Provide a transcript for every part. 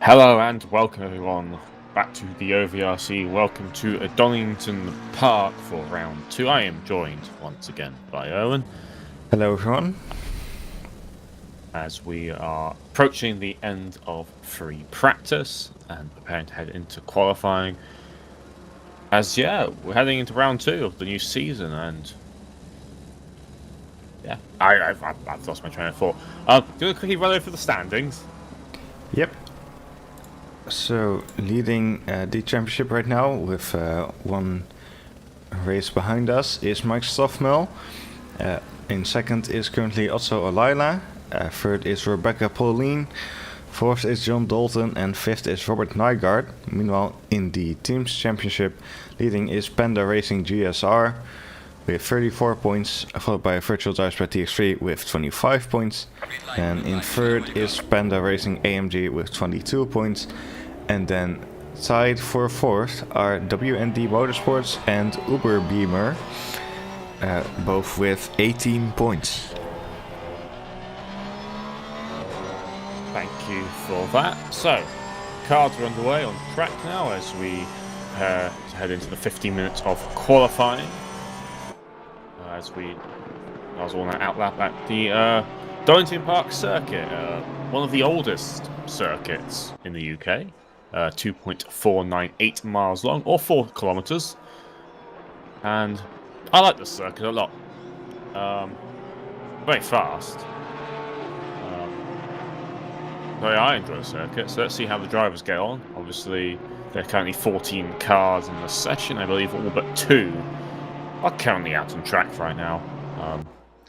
Hello and welcome everyone back to the OVRC. Welcome to Donington Park for round 2. I am joined once again by Owen. Hello everyone. As we are approaching the end of free practice and preparing to head into qualifying. We're heading into round 2 of the new season, and I've lost my train of thought. Do you want to quickly run over the standings? Yep. So leading the championship right now with one race behind us is Mike Stoffmel. In second is currently Otso Olila. Third is Rebecca Pauline. Fourth is John Dalton, and fifth is Robert Nygaard. Meanwhile, in the teams championship, leading is Panda Racing GSR with 34 points, followed by Virtual Dice by TX3 with 25 points. And in third is Panda Racing AMG with 22 points. And then tied for fourth are WND Motorsports and Uber Beamer, both with 18 points. Thank you for that. So, cards are underway on track now as we head into the 15 minutes of qualifying. As I was on an outlap at the Donington Park circuit, one of the oldest circuits in the UK, 2.498 miles long, or 4 kilometers. And I like the circuit a lot. Very fast. I enjoy the circuit, so let's see how the drivers get on. Obviously, there are currently 14 cars in the session. I believe all but 2 are currently out on track right now.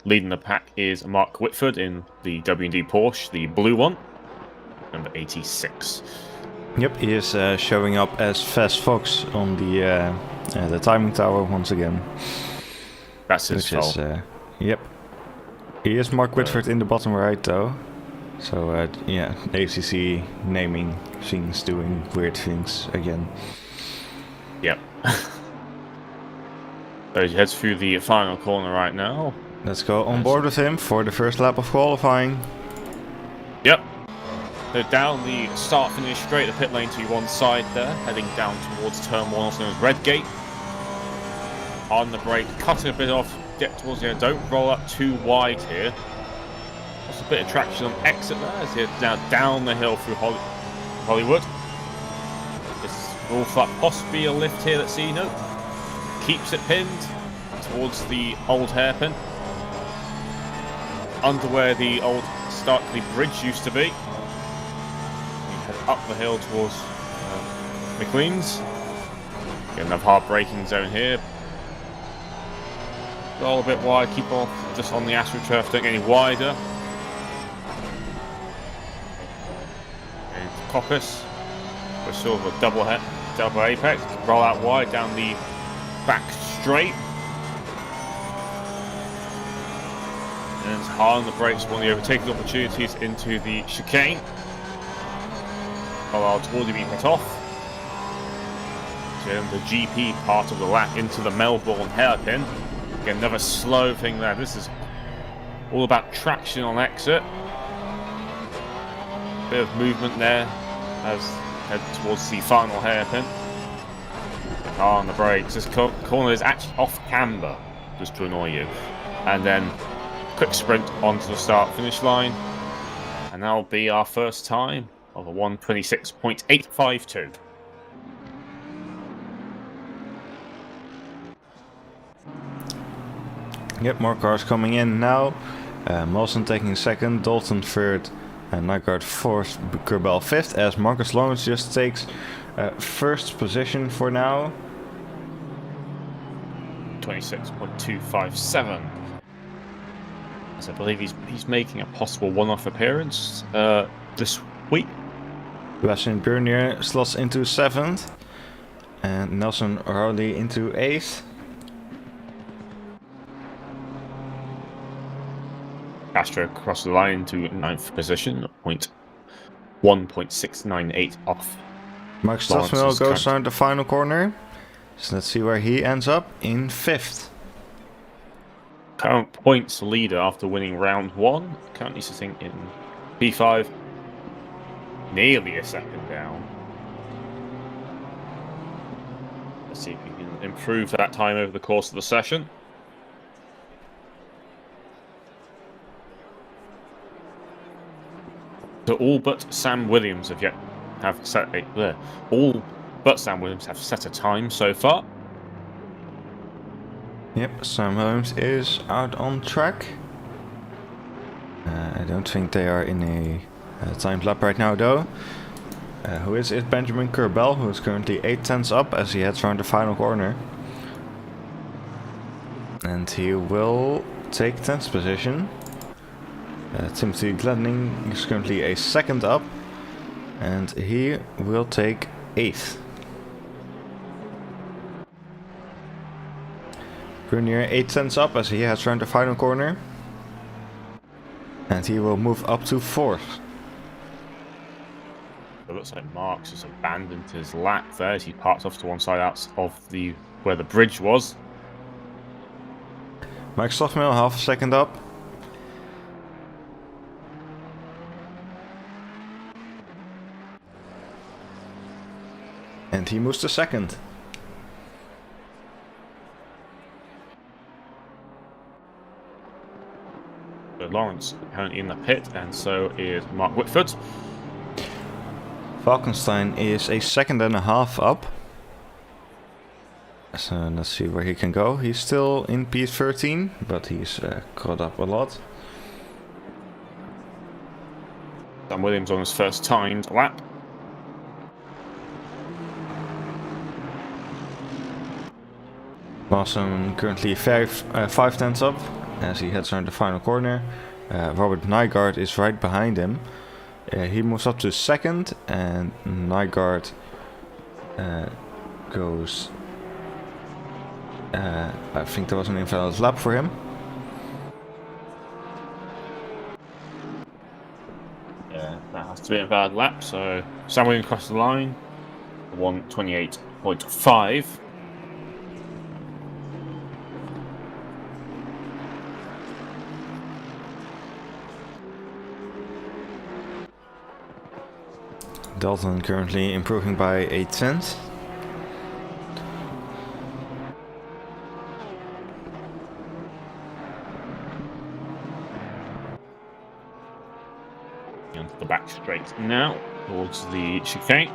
Leading the pack is Mark Whitford in the W&D Porsche, the blue one, number 86. Yep, he is showing up as Fast Fox on the timing tower once again. That's his fault. Yep. He is Mark Whitford in the bottom right though. So ACC naming things, doing weird things again. Yep. So he heads through the final corner right now. Let's go on board with him for the first lap of qualifying. Yep. They're down the start-finish straight, the pit lane to one side there, heading down towards turn 1, also known as Redgate. On the brake, cutting a bit off, get towards the end. Don't roll up too wide here. Just a bit of traction on exit there as they're now down the hill through Hollywood. This will possibly a lift here, let's see, no. Keeps it pinned towards the old hairpin. Under where the old Starkley Bridge used to be. We head up the hill towards McLean's. Get another hard braking zone here. Roll a bit wide, keep off just on the AstroTurf, don't get any wider. Into Coppice. We're sort of a double apex. Roll out wide down the back straight. And it's hard on the brakes, one of the overtaking opportunities into the chicane. I'll already be cut off. So the GP part of the lap into the Melbourne hairpin. Again, another slow thing there. This is all about traction on exit. Bit of movement there as head towards the final hairpin. On the brakes. This corner is actually off camber, just to annoy you. And then quick sprint onto the start-finish line. And that'll be our first time of a 1:26.852. Yep, more cars coming in now. Mawson taking second, Dalton third, and Nygaard fourth, Kerbel fifth, as Marcus Lawrence just takes first position for now. 26.257. As I believe he's making a possible one-off appearance this week. Sebastian Bernier slots into 7th, and Nelson Rowley into 8th. Castro across the line to 9th position, 1.698 off. Mark Stoffmel goes around the final corner. So let's see where he ends up, in 5th. Current points leader after winning round 1, currently sitting in P5. nearly a second down. Let's see if we can improve that time over the course of the session. So all but Sam Williams have set a time so far. Yep, Sam Williams is out on track. I don't think they are in a timed lap right now though. Who is it? Benjamin Kerbel, who is currently 8 tenths up as he heads around the final corner. And he will take 10th position. Timothy Glenning is currently a second up. And he will take 8th. Brunier 8 tenths up as he heads around the final corner. And he will move up to 4th. It looks like Marks has abandoned his lap there as he parked off to one side out of where the bridge was. Mike Stoffmill half a second up. And he moves to second. So Lawrence currently in the pit, and so is Mark Whitford. Falkenstein is a second and a half up. So let's see where he can go. He's still in P13, but he's caught up a lot. Sam Williams on his first timed lap. Lawson currently 5 tenths up as he heads around the final corner. Robert Nygaard is right behind him. He moves up to second, and Nygaard goes... I think there was an invalid lap for him. Yeah, that has to be a bad lap, so Sam Williams crosses the line. 1:28.5. Dalton currently improving by 8 tenths. Onto the back straight now, towards the chicane.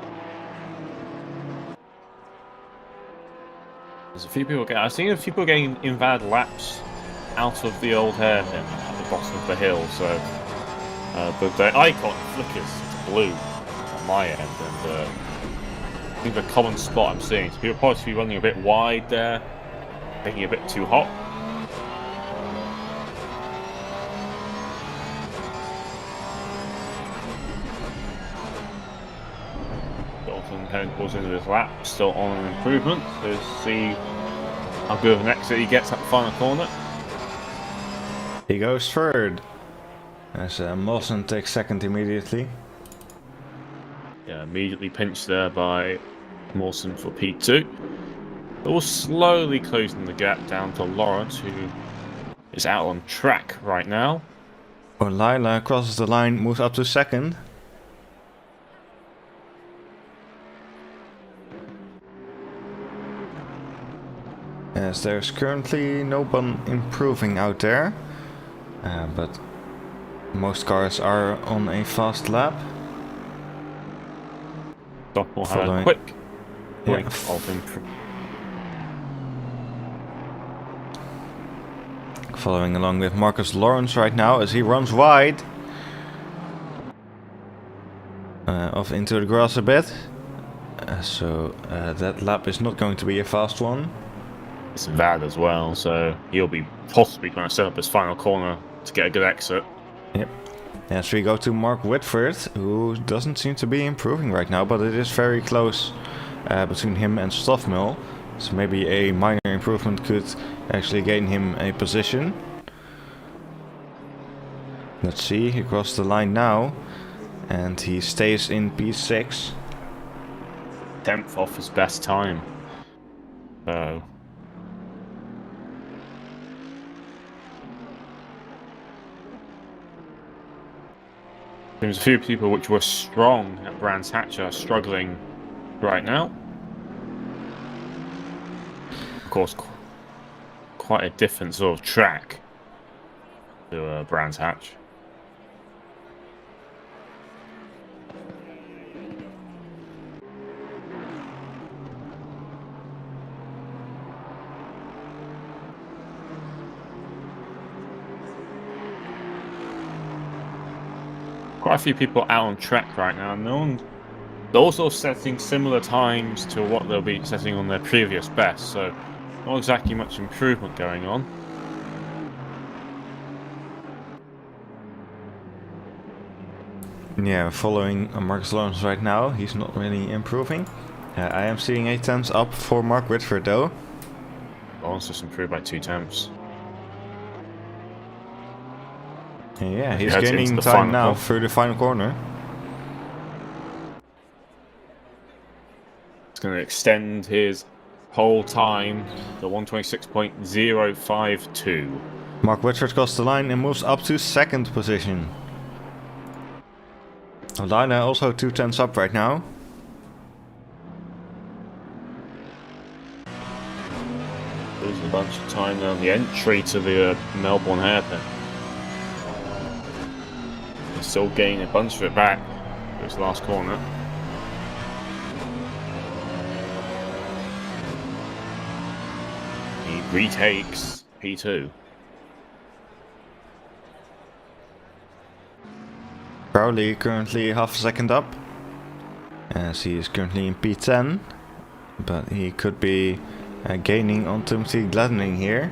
There's a few people I've seen a few people getting invalid laps out of the old hairpin at the bottom of the hill, so the icon flickers to blue on my end, and I think the common spot I'm seeing is people probably running a bit wide there, making it a bit too hot. Dalton heading towards the end of his lap, still on an improvement. So let's see how good of an exit he gets at the final corner. He goes third as Mawson takes second immediately. Yeah, immediately pinched there by Mawson for P2. But we're slowly closing the gap down to Lawrence, who is out on track right now. Lila crosses the line, moves up to second. As there's currently no one improving out there, but most cars are on a fast lap. Doppel had a quick point of improvement. Following along with Marcus Lawrence right now as he runs wide. Off into the grass a bit. So that lap is not going to be a fast one. It's bad as well, so he'll be possibly going to set up his final corner to get a good exit. Yep. As we go to Mark Whitford, who doesn't seem to be improving right now, but it is very close between him and Stoffmill. So maybe a minor improvement could actually gain him a position. Let's see, he crossed the line now, and he stays in P6. 10th off his best time. So There's a few people which were strong at Brands Hatch are struggling right now. Of course, quite a different sort of track to Brands Hatch. Quite a few people out on track right now, and they're also setting similar times to what they'll be setting on their previous best, so not exactly much improvement going on. Yeah, following Marcus Lawrence right now, he's not really improving. I am seeing 8 tenths up for Mark Whitford though. Lawrence just improved by 2 tenths. Yeah, he's gaining time now through the final corner. It's going to extend his whole time to 126.052. Mark Whitford crossed the line and moves up to 2nd position. Lina also 2 tenths up right now. Losing a bunch of time on the entry to the Melbourne hairpin. He's still gaining a bunch of it back for his last corner. He retakes P2. Crowley currently half a second up, as he is currently in P10, but he could be gaining on Timothy Gladdening here.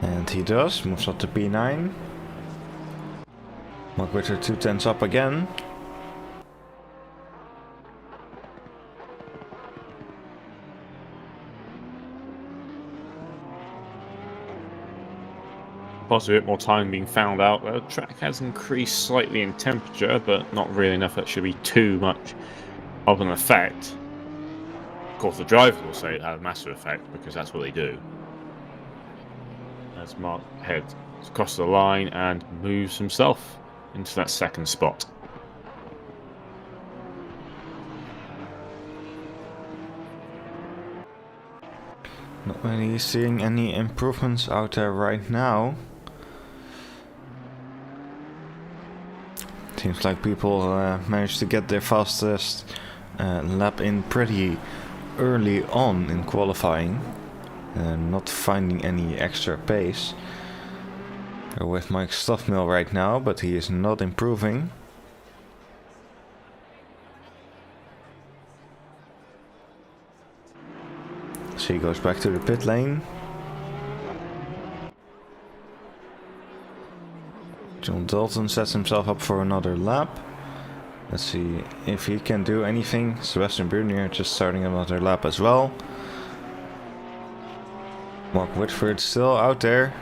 And he does, moves up to P9. Mark Whitford 2 tenths up again. Possibly a bit more time being found out. The track has increased slightly in temperature, but not really enough that should be too much of an effect. Of course, the drivers will say it had a massive effect because that's what they do. As Mark heads across the line and moves himself into that 2nd spot. Not really seeing any improvements out there right now. Seems like people managed to get their fastest lap in pretty early on in qualifying, not finding any extra pace. With Mike Stoffmill right now, but he is not improving. So he goes back to the pit lane. John Dalton sets himself up for another lap. Let's see if he can do anything. Sebastian Brunier just starting another lap as well. Mark Whitford still out there,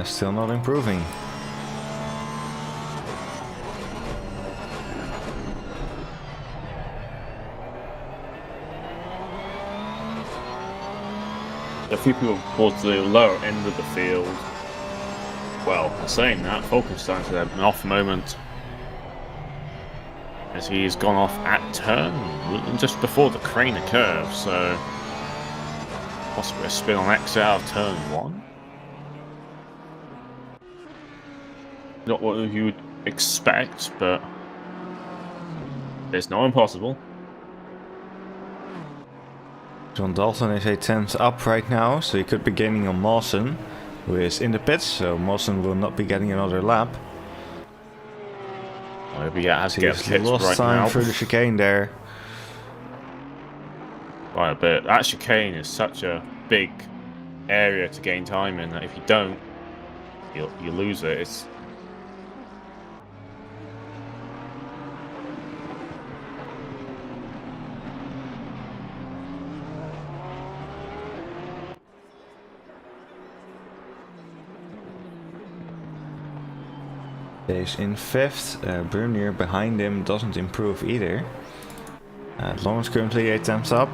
still not improving. A few people towards the lower end of the field. Well, saying that, Falkenstein's had an off moment as he's gone off at turn just before the Craner curve, so possibly a spin on exit out of turn 1. Not what you would expect, but it's not impossible. John Dalton is 8 tenths up right now, so he could be gaining on Mawson, who is in the pits, so Mawson will not be getting another lap. Maybe has to get He's lost right time now. through the chicane there. Quite a bit. That chicane is such a big area to gain time in that if you don't, you lose it. It's He's in 5th, Brunier behind him doesn't improve either. Lawrence currently 8 tenths up.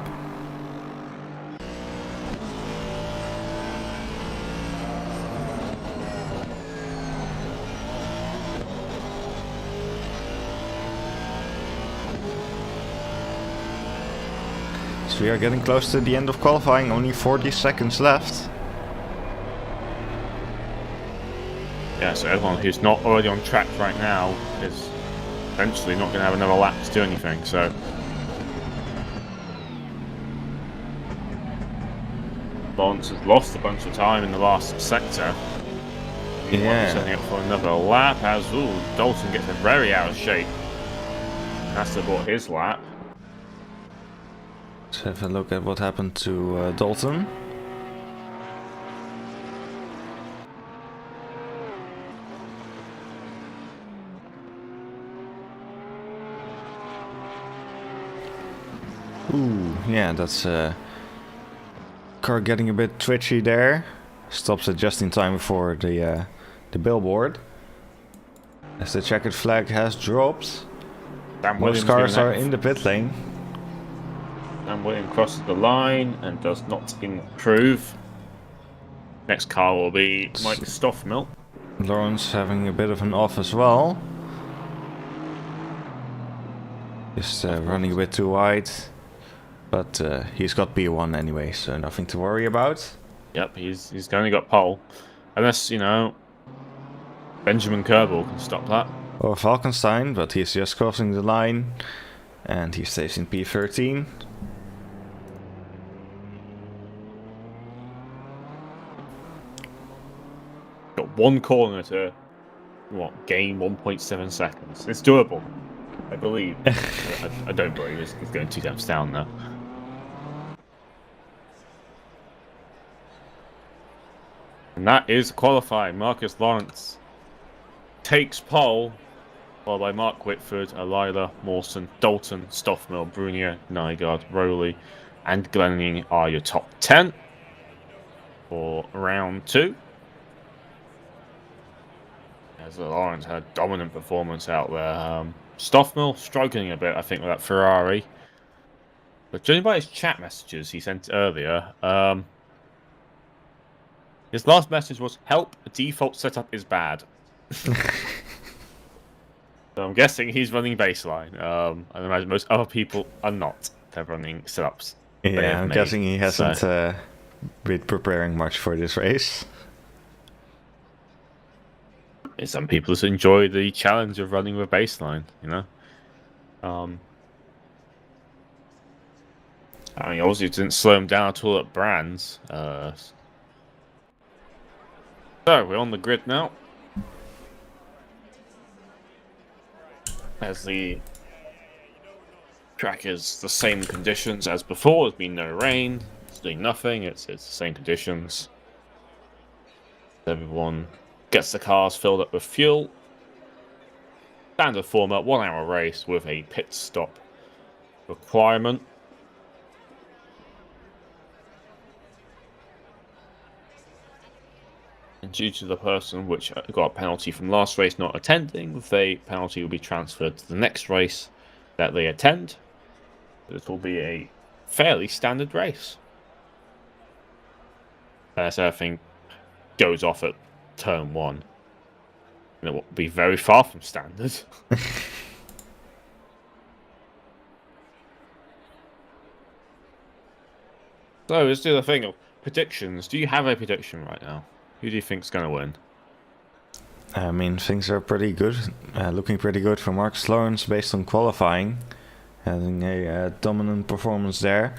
So we are getting close to the end of qualifying, only 40 seconds left. Yeah, so everyone who's not already on track right now is eventually not going to have another lap to do anything, so... Lawrence has lost a bunch of time in the last sector. He might be setting up for another lap as Dalton gets very out of shape. Has to abort his lap. Let's have a look at what happened to Dalton. Ooh, yeah, that's car getting a bit twitchy there. Stops it just in time before the billboard. As the checkered flag has dropped. Most cars are in the pit lane. Dan Williams crosses the line and does not improve. Next car will be Mike Stoffmill. Lawrence having a bit of an off as well. Just running a bit too wide. But he's got P1 anyway, so nothing to worry about. Yep, he's only got pole. Unless, you know, Benjamin Kerbal can stop that. Or Falkenstein, but he's just crossing the line. And he stays in P13. Got one corner to, gain 1.7 seconds. It's doable, I believe. I don't believe it's going 2 tenths down now. And that is qualifying. Marcus Lawrence takes pole, followed by Mark Whitford, Alila, Mawson, Dalton, Stoffmill, Brunier, Nygaard, Rowley, and Glenning are your top 10 for round 2. As Lawrence had a dominant performance out there. Stoffmill struggling a bit, I think, with that Ferrari. But judging by his chat messages he sent earlier, his last message was, "Help, default setup is bad." So I'm guessing he's running baseline. I imagine most other people are not. They're running setups. Yeah, I'm guessing he hasn't been preparing much for this race. Some people just enjoy the challenge of running with baseline, you know? I mean, obviously it didn't slow him down at all at Brands. So, we're on the grid now. As the track is the same conditions as before, there's been no rain, it's doing nothing, it's the same conditions. Everyone gets the cars filled up with fuel. Standard format, 1 hour race with a pit stop requirement. And due to the person which got a penalty from last race not attending, the penalty will be transferred to the next race that they attend. It will be a fairly standard race. As everything goes off at turn 1. And it will be very far from standard. So let's do the thing of predictions. Do you have a prediction right now? Who do you think's going to win? I mean, things are pretty good. Looking pretty good for Marcus Lawrence based on qualifying. Having a dominant performance there.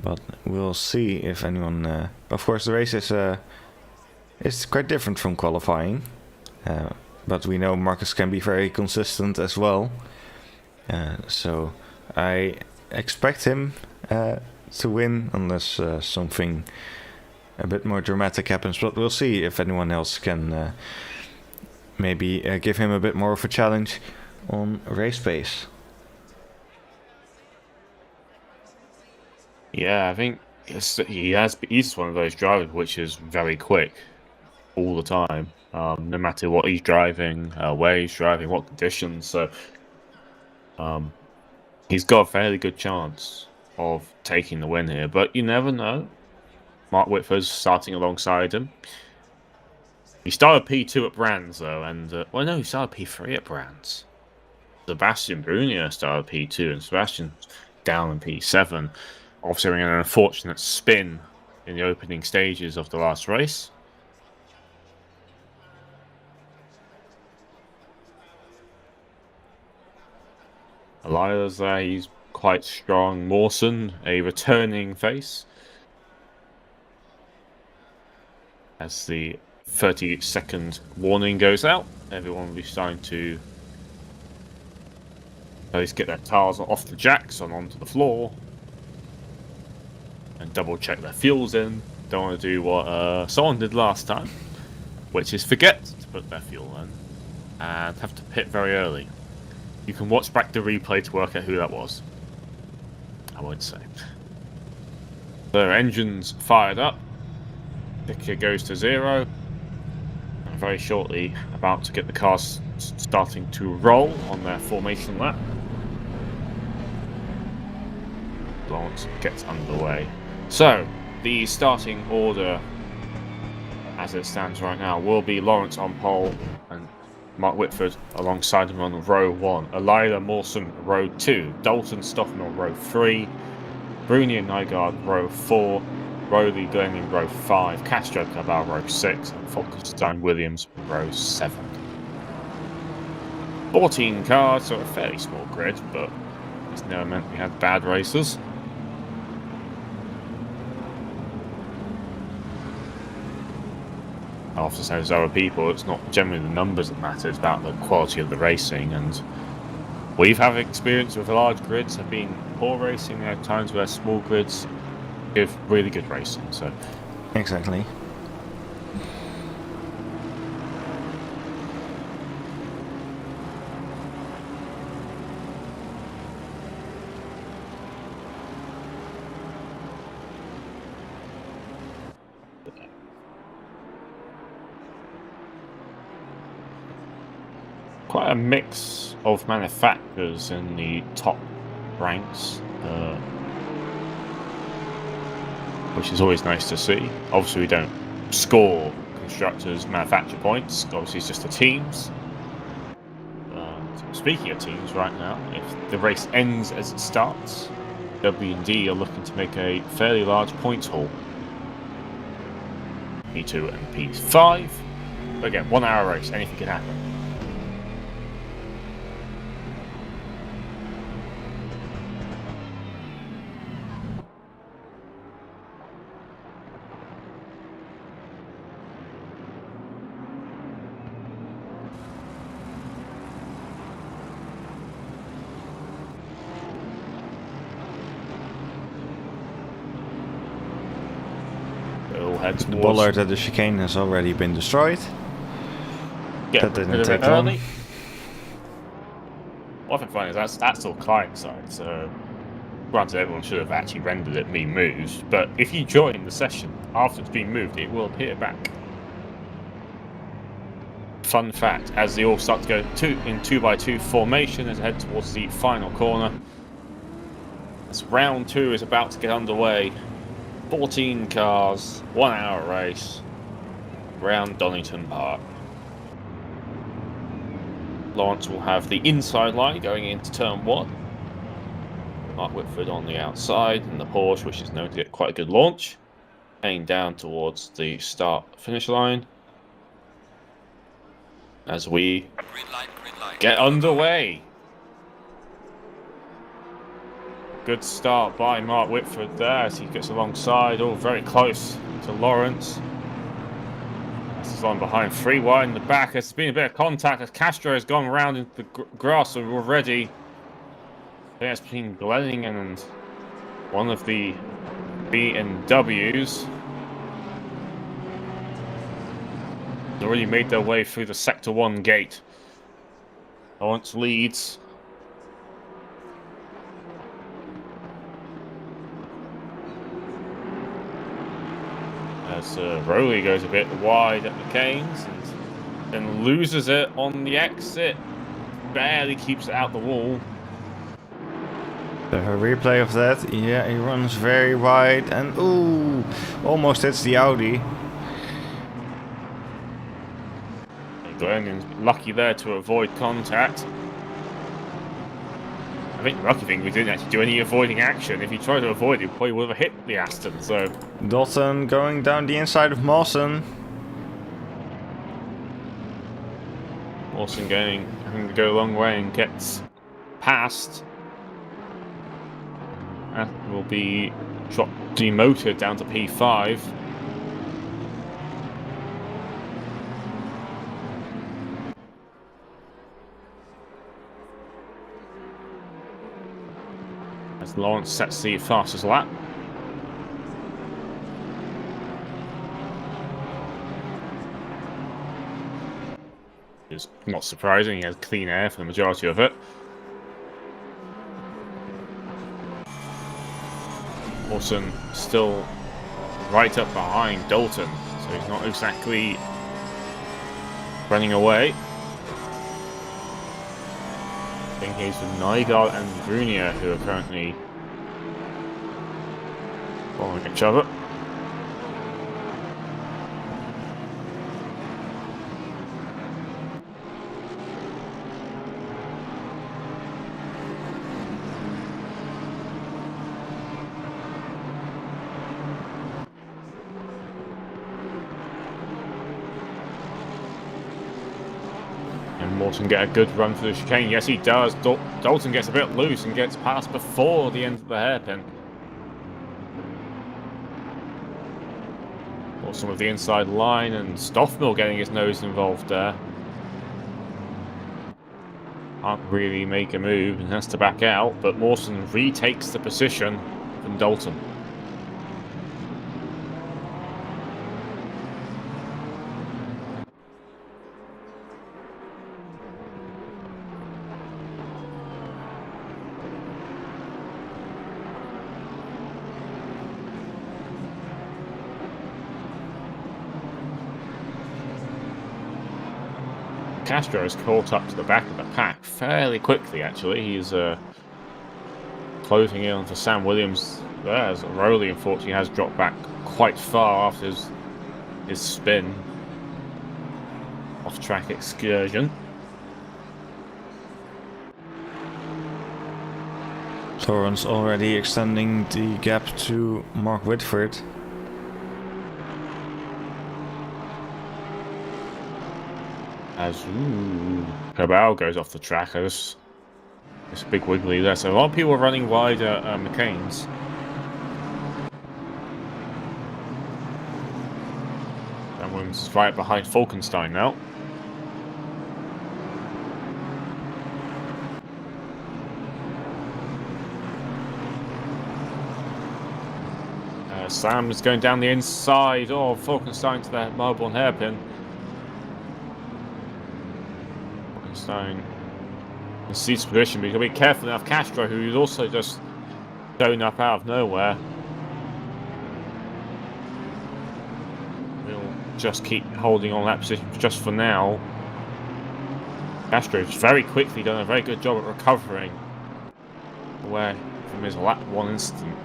But we'll see if anyone... of course, the race is quite different from qualifying. But we know Marcus can be very consistent as well. So I expect him to win unless something a bit more dramatic happens. But we'll see if anyone else can maybe give him a bit more of a challenge on race pace. Yeah, I think he's one of those drivers which is very quick all the time, no matter what he's driving, where he's driving, what conditions. So He's got a fairly good chance of taking the win here, but you never know. Mark Whitford's starting alongside him. He started P2 at Brands, though, and... well, no, he started P3 at Brands. Sebastian Brunier started P2, and Sebastian's down in P7. Obviously, having an unfortunate spin in the opening stages of the last race. Elias there, he's quite strong. Mawson, a returning face. As the 30-second warning goes out, everyone will be starting to at least get their tires off the jacks and onto the floor. And double check their fuels in. Don't want to do what someone did last time, which is forget to put their fuel in and have to pit very early. You can watch back the replay to work out who that was, I would say. Their engines fired up. Ticker goes to 0. And very shortly about to get the cars starting to roll on their formation lap. Lawrence gets underway. So, the starting order as it stands right now will be Lawrence on pole and Mark Whitford alongside him on row 1. Elida Mawson row 2. Dalton Stoffnell row 3. Bruni and Nygaard row 4. Rowley Glenning row 5. Castro Cabal row 6. And Falkenstein Williams row 7. 14 cars, so a fairly small grid, but it's never meant we had bad races. I often say to other people, it's not generally the numbers that matter, it's about the quality of the racing. And we've had experience with large grids have been poor racing. There are times where small grids give really good racing. So Exactly. quite a mix of manufacturers in the top ranks, which is always nice to see. Obviously, we don't score constructors' manufacturer points. Obviously, it's just the teams. Speaking of teams, right now, if the race ends as it starts, W&D are looking to make a fairly large points haul. P2 and P5. But again, 1 hour race, anything can happen. The bollard at the chicane has already been destroyed. Yeah, that didn't take long. What I find funny is that's all client side, so granted everyone should have actually rendered it being moved, but if you join the session after it's been moved, it will appear back. Fun fact, as they all start to go in 2x2 formation as they head towards the final corner, as round 2 is about to get underway. 14 cars, 1 hour race, around Donington Park. Lawrence will have the inside line going into turn 1. Mark Whitford on the outside, and the Porsche, which is known to get quite a good launch, heading down towards the start-finish line. As we get underway. Good start by Mark Whitford there as he gets alongside, all very close to Lawrence. This is on behind, 3 wide in the back. There's been a bit of contact as Castro has gone around into the grass already. There's between Glenning and one of the BMWs. They've already made their way through the Sector 1 gate. Lawrence leads. As Rowley goes a bit wide at the Canes and then loses it on the exit. Barely keeps it out the wall. The replay of that, yeah, he runs very wide and ooh, almost hits the Audi. Glennon's lucky there to avoid contact. I think the lucky thing, we didn't actually do any avoiding action. If he tried to avoid it, he probably would have hit the Aston, so... Dalton going down the inside of Mawson. Mawson having to go a long way and gets past. That will be demoted down to P5. As Lawrence sets the fastest lap. It's not surprising, he has clean air for the majority of it. Mawson still right up behind Dalton, so he's not exactly running away. I think he's with Nygaard and Grunier who are currently following each other. Mawson get a good run through the chicane. Yes, he does. Dalton gets a bit loose and gets past before the end of the hairpin. Mawson with the inside line and Stoffmill getting his nose involved there. Can't really make a move and has to back out, but Mawson retakes the position from Dalton. Castro has caught up to the back of the pack fairly quickly, actually. He's closing in onto Sam Williams there, as Rowley unfortunately has dropped back quite far after his spin. Off-track excursion. Lawrence already extending the gap to Mark Whitford. As Cabal goes off the track, it's a big wiggly there. So a lot of people are running wide at McCain's. And Williams is right behind Falkenstein now. Sam is going down the inside of Falkenstein to the Melbourne hairpin. Falkenstein in seats position, but you've got to be careful enough. Castro, who's also just shown up out of nowhere, will just keep holding on that position just for now. Castro's very quickly done a very good job at recovering away from his lap one instant.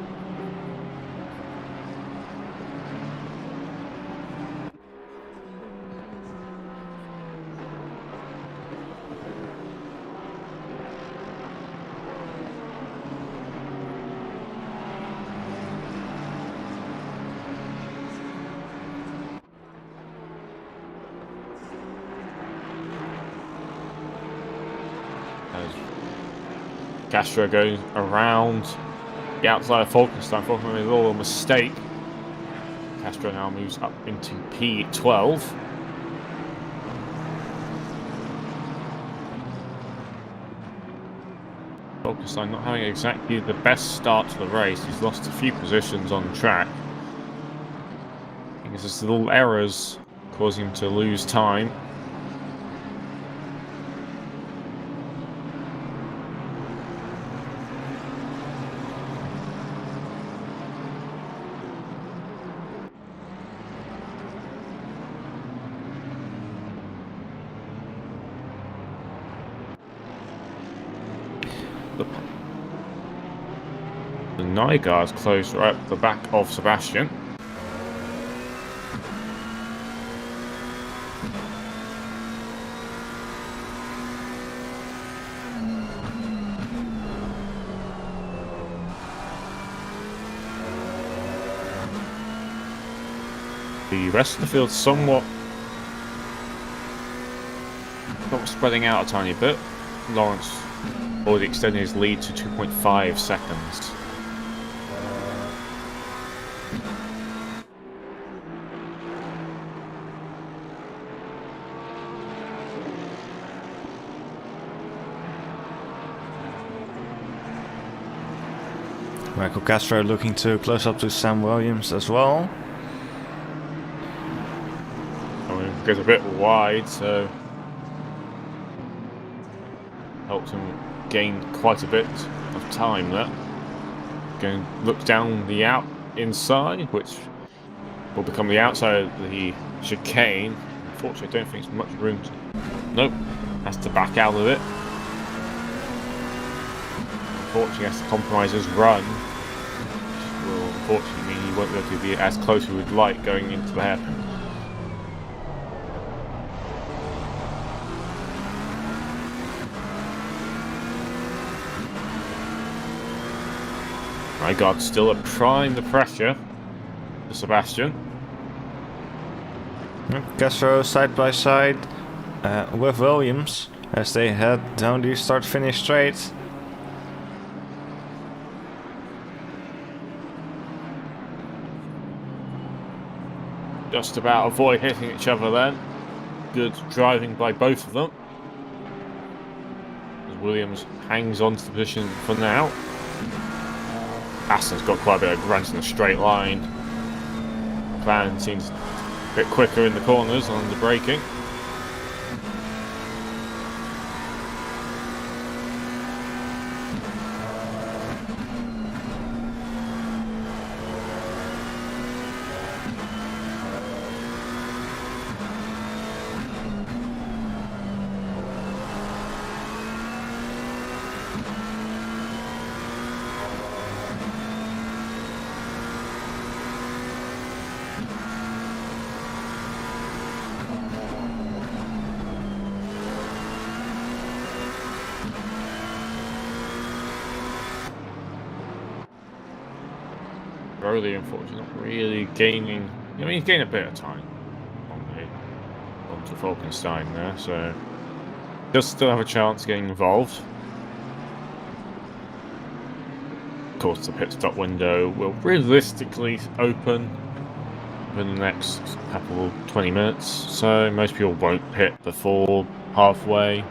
Castro goes around the outside of Falkenstein. Falkenstein made a little mistake. Castro now moves up into P12. Falkenstein not having exactly the best start to the race. He's lost a few positions on track. I think it's just little errors causing him to lose time. The Nygaard's closed right up the back of Sebastian. The rest of the field somewhat spreading out a tiny bit. Lawrence already extending his lead to 2.5 seconds. Michael Castro looking to close up to Sam Williams as well. I mean, it goes a bit wide, so helps him gain quite a bit of time there. Going to look down the inside, which will become the outside of the chicane. Unfortunately, I don't think there's much room to... Nope, has to back out of it. Unfortunately, has to compromise his run, which will unfortunately mean he won't be able to be as close as he would like going into the hairpin. Nygaard still applying the pressure to Sebastian. Castro side by side with Williams as they head down the start-finish straight. Just about avoid hitting each other then. Good driving by both of them. As Williams hangs on to the position for now. Aston's got quite a bit of grunt in a straight line. McLaren seems a bit quicker in the corners on the braking. Broly, unfortunately, not really gaining. I mean, he's gained a bit of time onto Falkenstein there, so does still have a chance of getting involved. Of course, the pit stop window will realistically open within the next couple 20 minutes, so most people won't pit before halfway.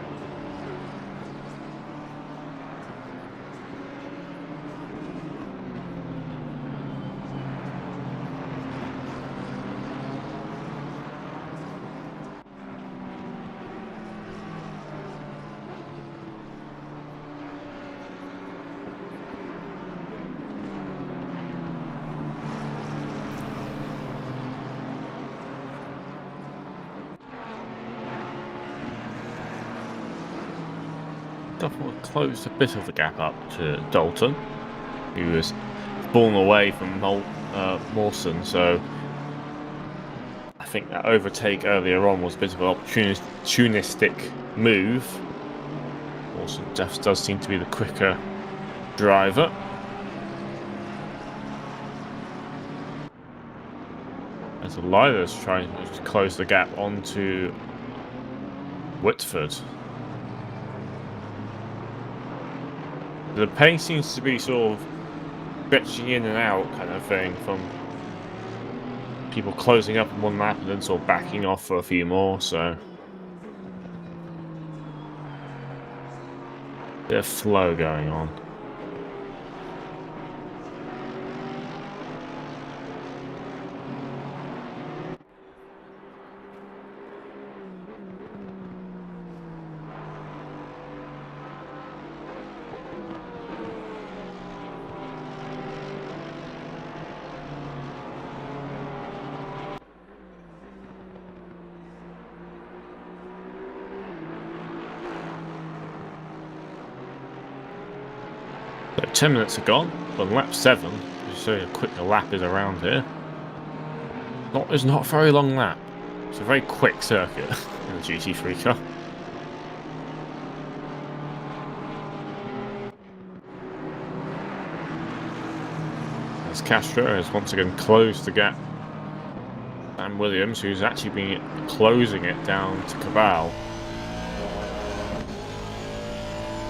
Closed a bit of the gap up to Dalton, who was born away from Mawson, so I think that overtake earlier on was a bit of an opportunistic move. Mawson does seem to be the quicker driver. As Eliza's trying to close the gap onto Whitford. The pace seems to be sort of stretching in and out kind of thing from people closing up in one lap and then sort of backing off for a few more, so bit of flow going on. So 10 minutes are gone. On lap 7, just so how quick the lap is around here. It's not a very long lap. It's a very quick circuit in the GT3 car. As Castro has once again closed the gap. Sam Williams, who's actually been closing it down to Cabal.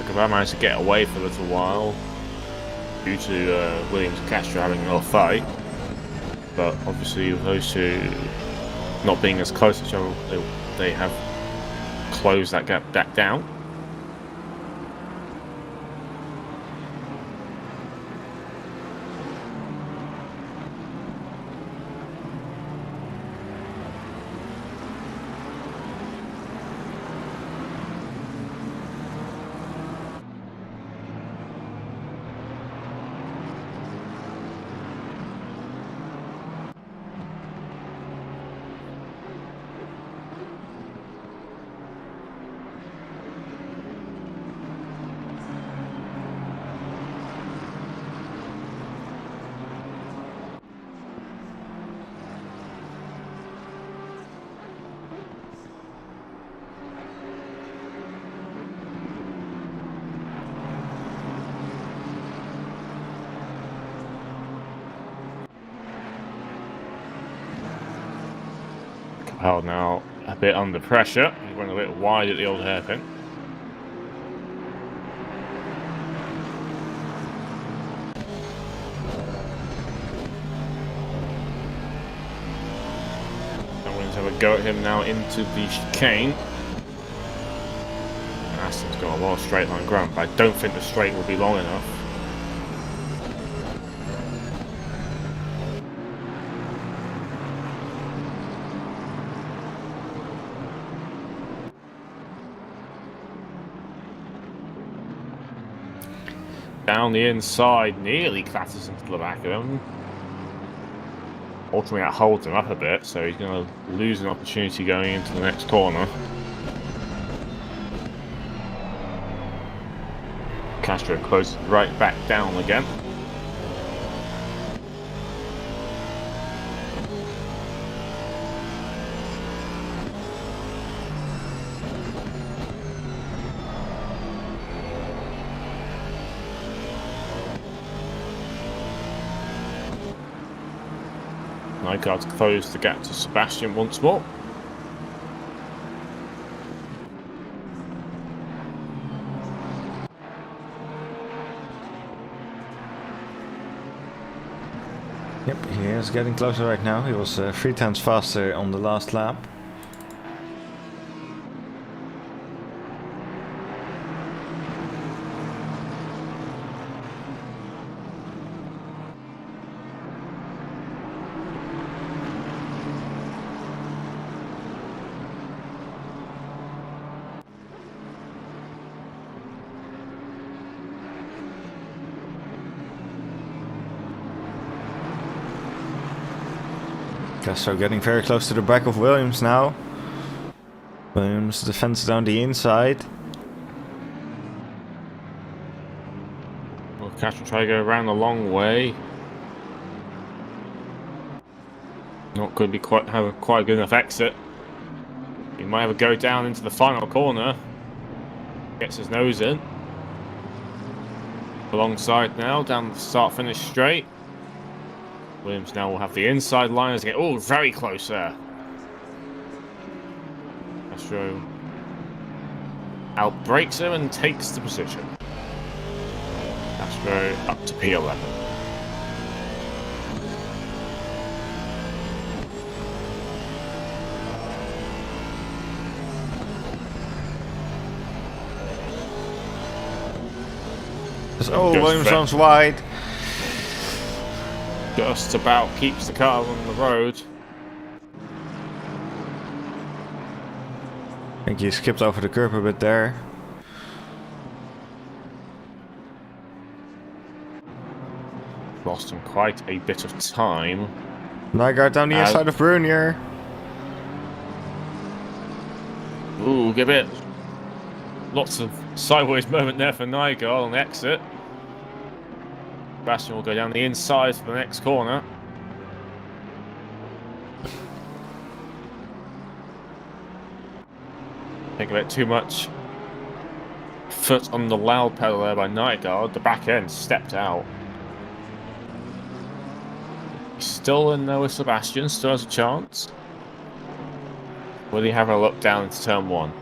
Cabal managed to get away for a little while due to Williams and Castro having a little fight. But obviously with those two not being as close to each other, they have closed that gap back down. Cabal now a bit under pressure. He's running a bit wide at the old hairpin. I'm going to have a go at him now into the chicane. Aston's got a lot of straight line ground, but I don't think the straight will be long enough. Down the inside, nearly clatters into the back of him. Ultimately, that holds him up a bit, so he's going to lose an opportunity going into the next corner. Castro closes right back down again. Nygaard's closed the gap to Sebastian once more. Yep, he is getting closer right now. He was 3 times faster on the last lap. Castro getting very close to the back of Williams now. Williams defends down the inside. Well, Castro try to go around the long way. Not going to be have a quite good enough exit. He might have a go down into the final corner. Gets his nose in. Alongside now, down the start-finish straight. Williams now will have the inside line as they get very close there. Castro outbrakes him and takes the position. Castro up to P11. Williams runs wide. Just about keeps the car on the road. I think he skipped over the curb a bit there. Lost him quite a bit of time. Nygaard down the inside of Brunier. Ooh, give it. Lots of sideways moment there for Nygaard on the exit. Sebastian will go down the inside for the next corner. Think a bit too much foot on the loud pedal there by Nygaard. The back end stepped out. Still in there with Sebastian, still has a chance. Will he have a look down into turn 1?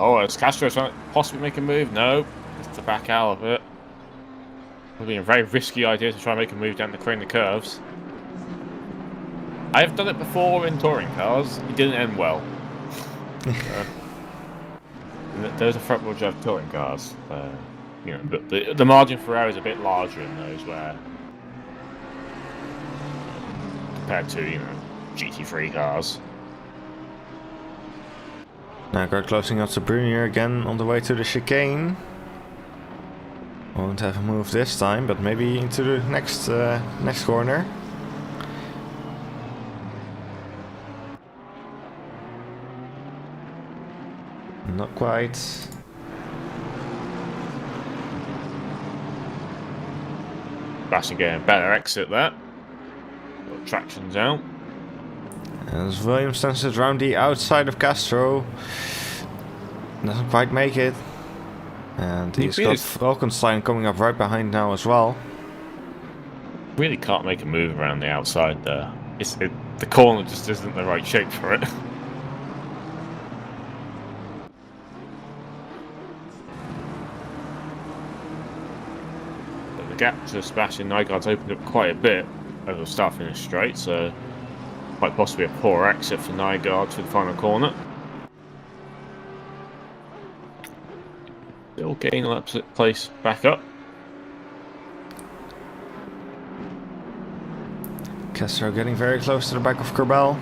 Oh, is Castro trying to possibly make a move? No, it's to back out of it. Would be a very risky idea to try and make a move down the crane the curves. I've done it before in touring cars. It didn't end well. Those are front wheel drive touring cars. You know, but the margin for error is a bit larger in those where compared to, you know, GT3 cars. Nygaard closing up to Brunier again on the way to the chicane. Won't have a move this time, but maybe into the next corner. Not quite. Sebastian getting a better exit there. Got traction's out. As Williams sends it around the outside of Castro. Doesn't quite make it. And he's got Falkenstein coming up right behind now as well. Really can't make a move around the outside there. The corner just isn't the right shape for it. But the gap to Sebastian Nygaard's opened up quite a bit over the start finish straight, so quite possibly a poor exit for Nygaard to the final corner. Still getting a place back up. Castro getting very close to the back of Corbel.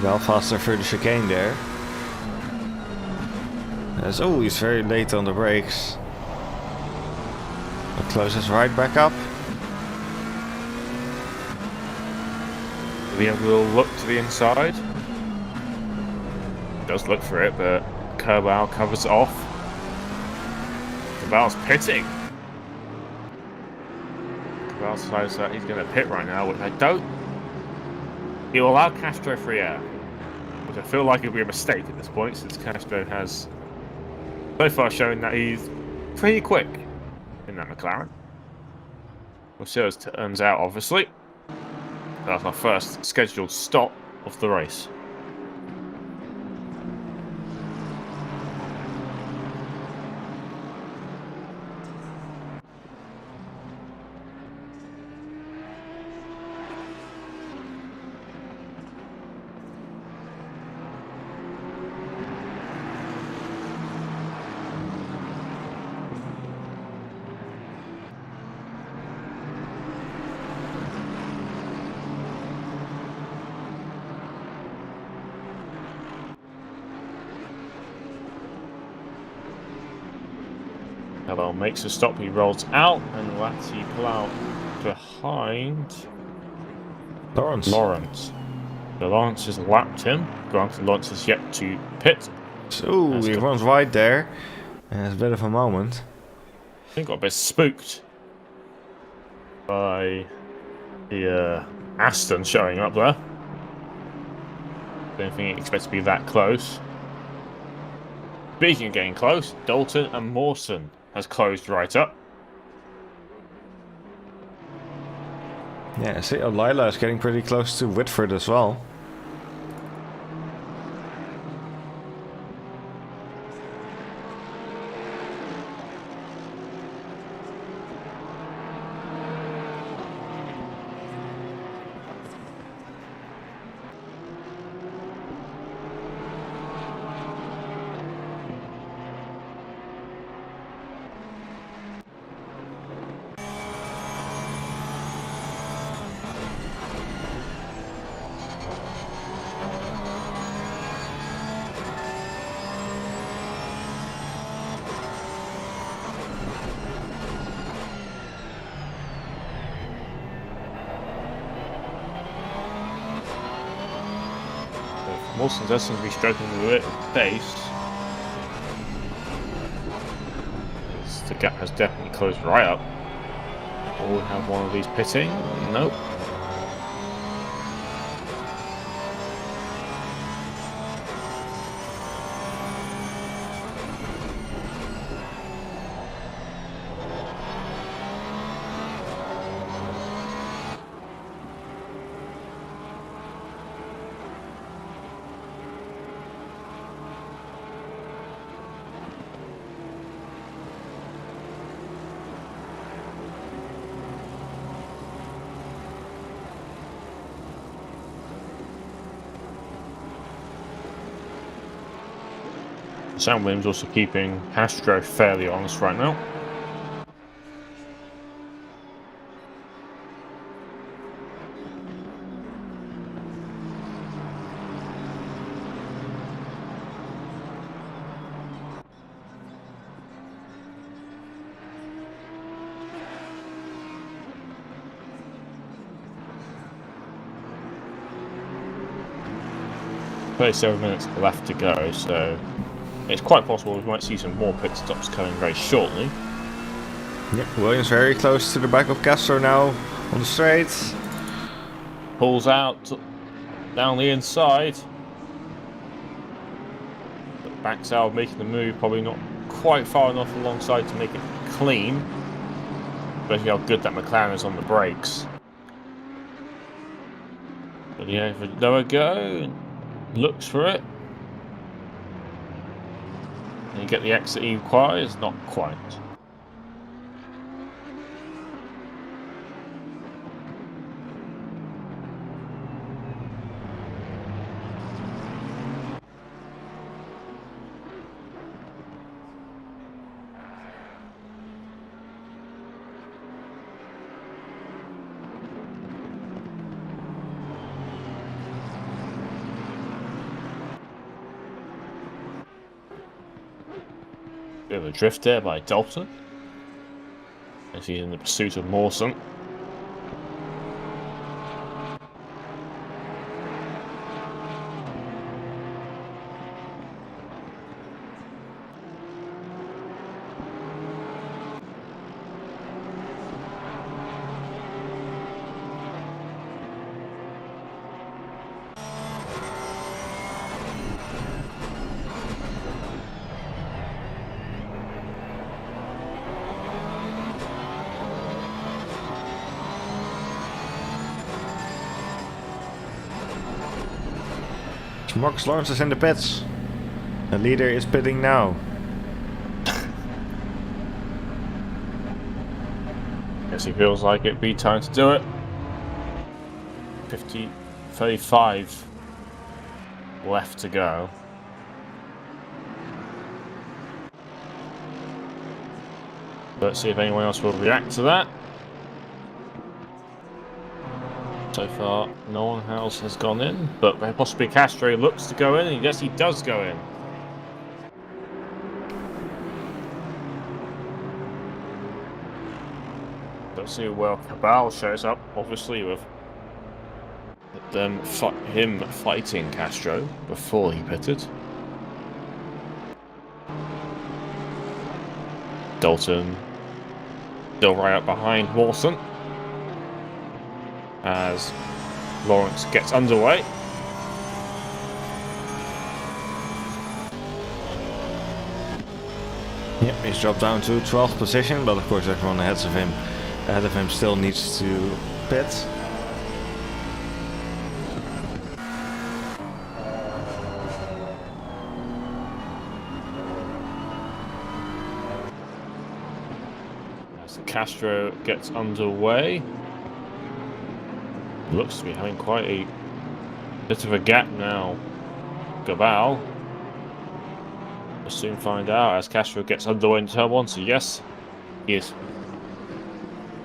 Well faster through the chicane there. As always very late on the brakes. But closes right back up. We will look to the inside. Does look for it, but Kerbal covers it off. Kerbal's pitting. Kerbal decides that he's going to pit right now, which I don't. He will allow Castro free air, which I feel like it would be a mistake at this point, since Castro has so far shown that he's pretty quick in that McLaren. We'll see how it turns out, obviously. That's our first scheduled stop of the race. Kerbal makes a stop, he rolls out, and Lati pull out behind Lawrence. So Lawrence has lapped him. Granted, Lawrence has yet to pit. So he runs wide there. And it's a bit of a moment. I think got a bit spooked by the Aston showing up there. Don't think he expects to be that close. Speaking of getting close, Dalton and Mawson has closed right up. Yeah, see, Lila is getting pretty close to Whitford as well. Wilson does seem to be struggling with it at pace. The gap has definitely closed right up. Will we have one of these pitting? Nope. Sam Williams also keeping Castro fairly honest right now. "37 minutes left to go, so it's quite possible we might see some more pit stops coming very shortly." Yep, Williams very close to the back of Castro now on the straight. Pulls out down the inside. But backs out, making the move, probably not quite far enough alongside to make it clean. Especially how good that McLaren is on the brakes. But yeah, for lower go, looks for it. And you get the exit he requires, not quite. Bit of a drift there by Dalton, as he's in the pursuit of Mawson. Max Lawrence is in the pits. The leader is pitting now. Guess he feels like it'd be time to do it. 35 left to go. Let's see if anyone else will react to that. So far, no one else has gone in, but possibly Castro looks to go in, and yes, he does go in. Let's see where Cabal shows up, obviously, with them him fighting Castro before he pitted. Dalton still right up behind Mawson as Lawrence gets underway. Yep, he's dropped down to 12th position, but of course everyone ahead of him still needs to pit. Castro gets underway. Looks to be having quite a bit of a gap now. Gabal. We'll soon find out as Castro gets underway in turn 1. So yes, he has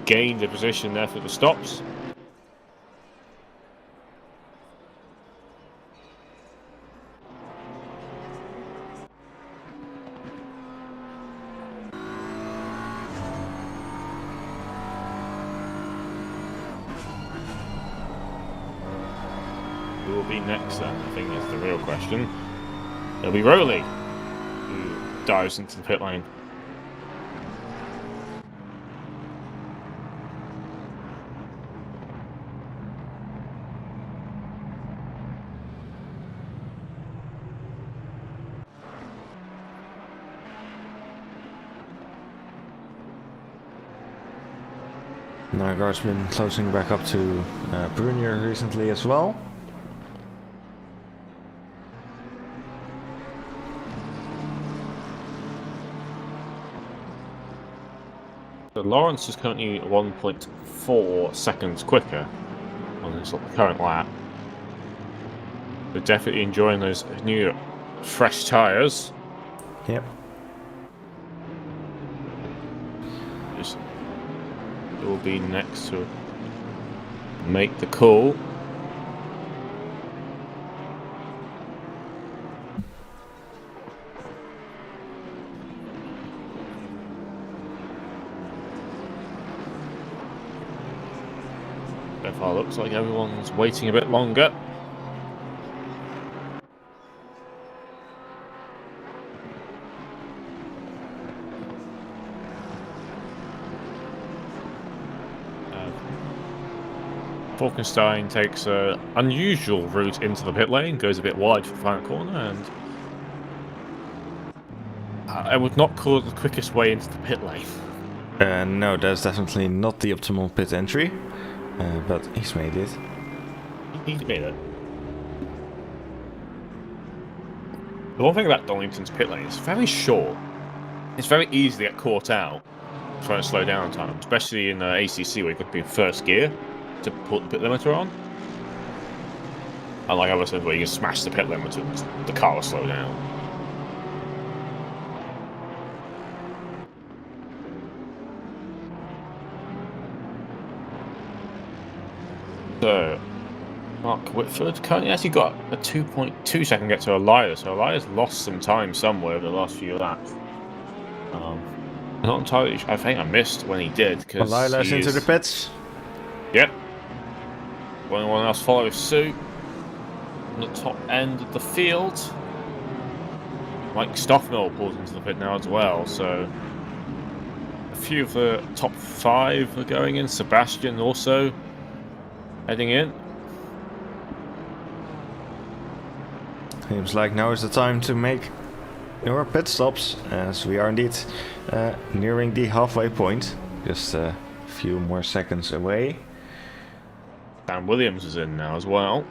gained a position there for the stops. Who will be next then? I think that's the real question. It'll be Rowley, who dives into the pit lane. Nygaard's been closing back up to Brunier recently as well. So Lawrence is currently 1.4 seconds quicker on this current lap. But definitely enjoying those new fresh tyres. Yep. It will be next to make the call. So far looks like everyone's waiting a bit longer. Falkenstein takes an unusual route into the pit lane, goes a bit wide for the final corner, and I would not call it the quickest way into the pit lane. No, that's definitely not the optimal pit entry, but he's made it. He's made it. The one thing about Donington's pit lane is very short. It's very easy to get caught out trying to slow down time, especially in ACC where you could be in first gear to put the pit limiter on. Unlike other times where you can smash the pit limiter and the car will slow down. So, Mark Whitford currently actually got a 2.2 second get to Elias, so Elias lost some time somewhere over the last few laps. I'm not entirely sure. I think I missed when he did. Elias into the pits. Yep. Anyone else follows suit on the top end of the field. Mike Stoffmill pulls into the pit now as well, so a few of the top 5 are going in. Sebastian also heading in. Seems like now is the time to make your pit stops, as we are indeed nearing the halfway point. Just a few more seconds away. Dan Williams is in now as well.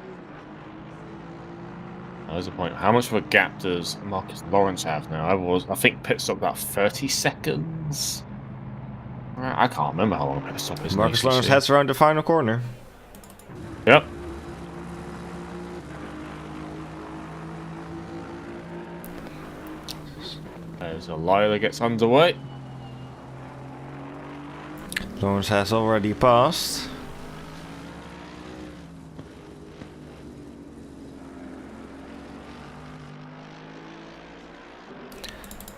There's a point. How much of a gap does Marcus Lawrence have now? I think pit stop about 30 seconds. I can't remember how long pit stop is. Marcus Lawrence heads around the final corner. Yep. There's a Lila gets underway. Lawrence has already passed.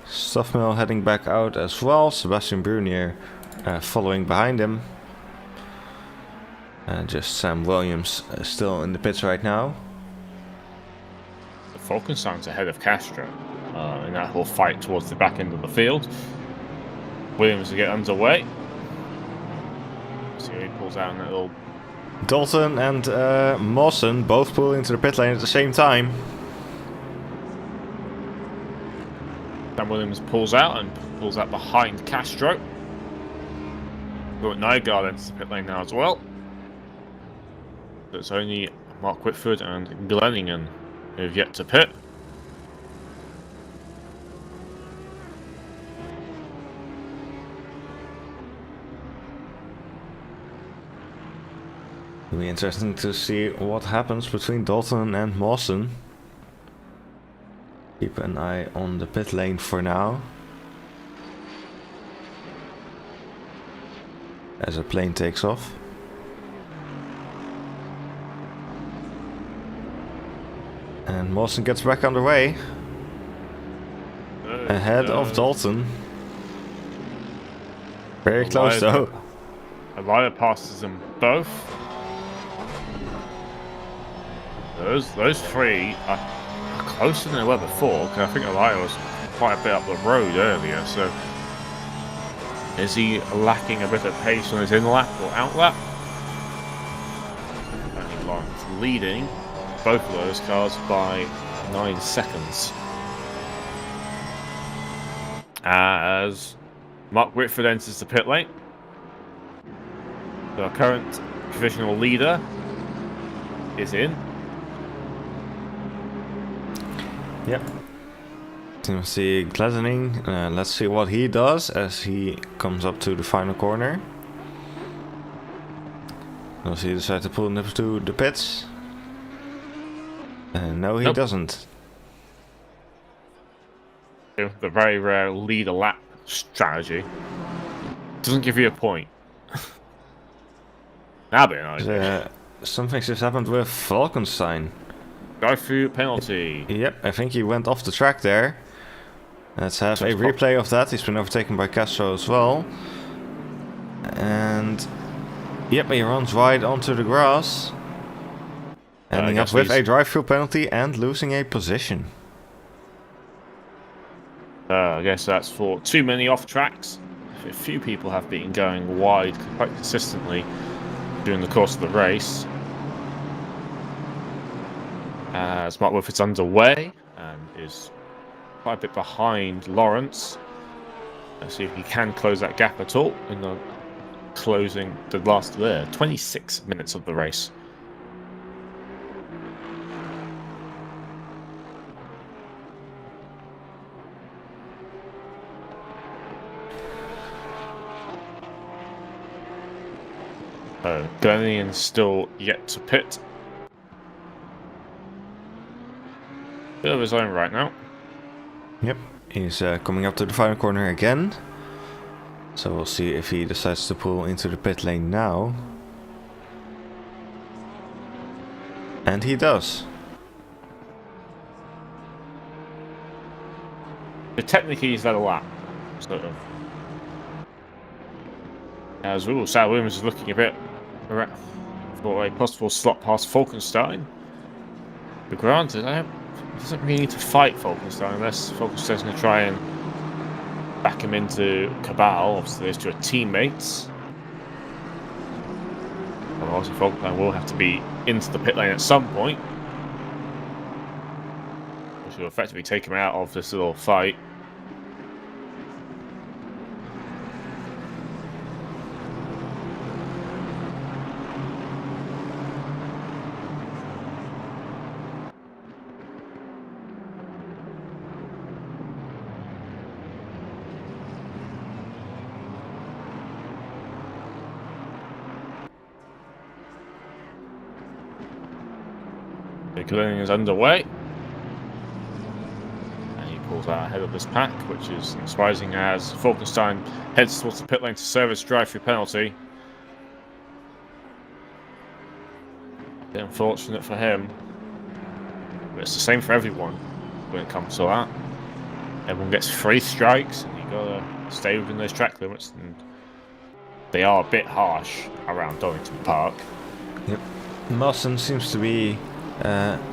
Stoffmill heading back out as well. Sebastian Brunier following behind him. And just Sam Williams still in the pits right now. Falkenstein's ahead of Castro in that whole fight towards the back end of the field. Williams will get underway. See, he pulls out in that little. Dalton and Mawson both pull into the pit lane at the same time. Dan Williams pulls out and pulls out behind Castro. But Nygaard enters the pit lane now as well. So it's only Mark Whitford and Glenningen who have yet to pit. It'll be interesting to see what happens between Dalton and Mawson. Keep an eye on the pit lane for now. As a plane takes off. And Mawson gets back underway. Ahead of Dalton. Very close though. Elias passes them both. Those three are closer than they were before, because I think Elias was quite a bit up the road earlier, so is he lacking a bit of pace on his in-lap or out-lap? Only Lawrence leading both of those cars by 9 seconds. As Mark Whitford enters the pit lane. The current provisional leader is in. Yep. Timothy Gladdening. Let's see what he does as he comes up to the final corner. Does he decide to pull him to the pits? No, he doesn't. The very rare lead a lap strategy doesn't give you a point. That'd be an idea. Something just happened with Falkenstein. Drive-through penalty. Yep, I think he went off the track there. Let's have a replay of that. He's been overtaken by Castro as well. And yep, he runs wide onto the grass. Ending up with a drive-through penalty and losing a position. I guess that's for too many off tracks. A few people have been going wide quite consistently during the course of the race. As Mark Wilford's underway and is quite a bit behind Lawrence. Let's see if he can close that gap at all in the closing the last 26 minutes of the race. Glennian still yet to pit. Bit of his own right now. Yep, he's coming up to the final corner again. So we'll see if he decides to pull into the pit lane now. And he does. But technically he's led a lap. Sort of. As well, Sal Williams is looking a bit for a possible slot past Falkenstein. But granted, he doesn't really need to fight Falkenstein unless Falkenstein's going to try and back him into Cabal. Obviously, those two are teammates. Otherwise, Falkenstein will have to be into the pit lane at some point, which will effectively take him out of this little fight. Glenning is underway, and he pulls out ahead of this pack, which is surprising as Falkenstein heads towards the pit lane to serve his drive-through penalty. Bit unfortunate for him, but it's the same for everyone when it comes to that. Everyone gets 3 strikes, and you gotta stay within those track limits, and they are a bit harsh around Donington Park. Yep, Mawson seems to be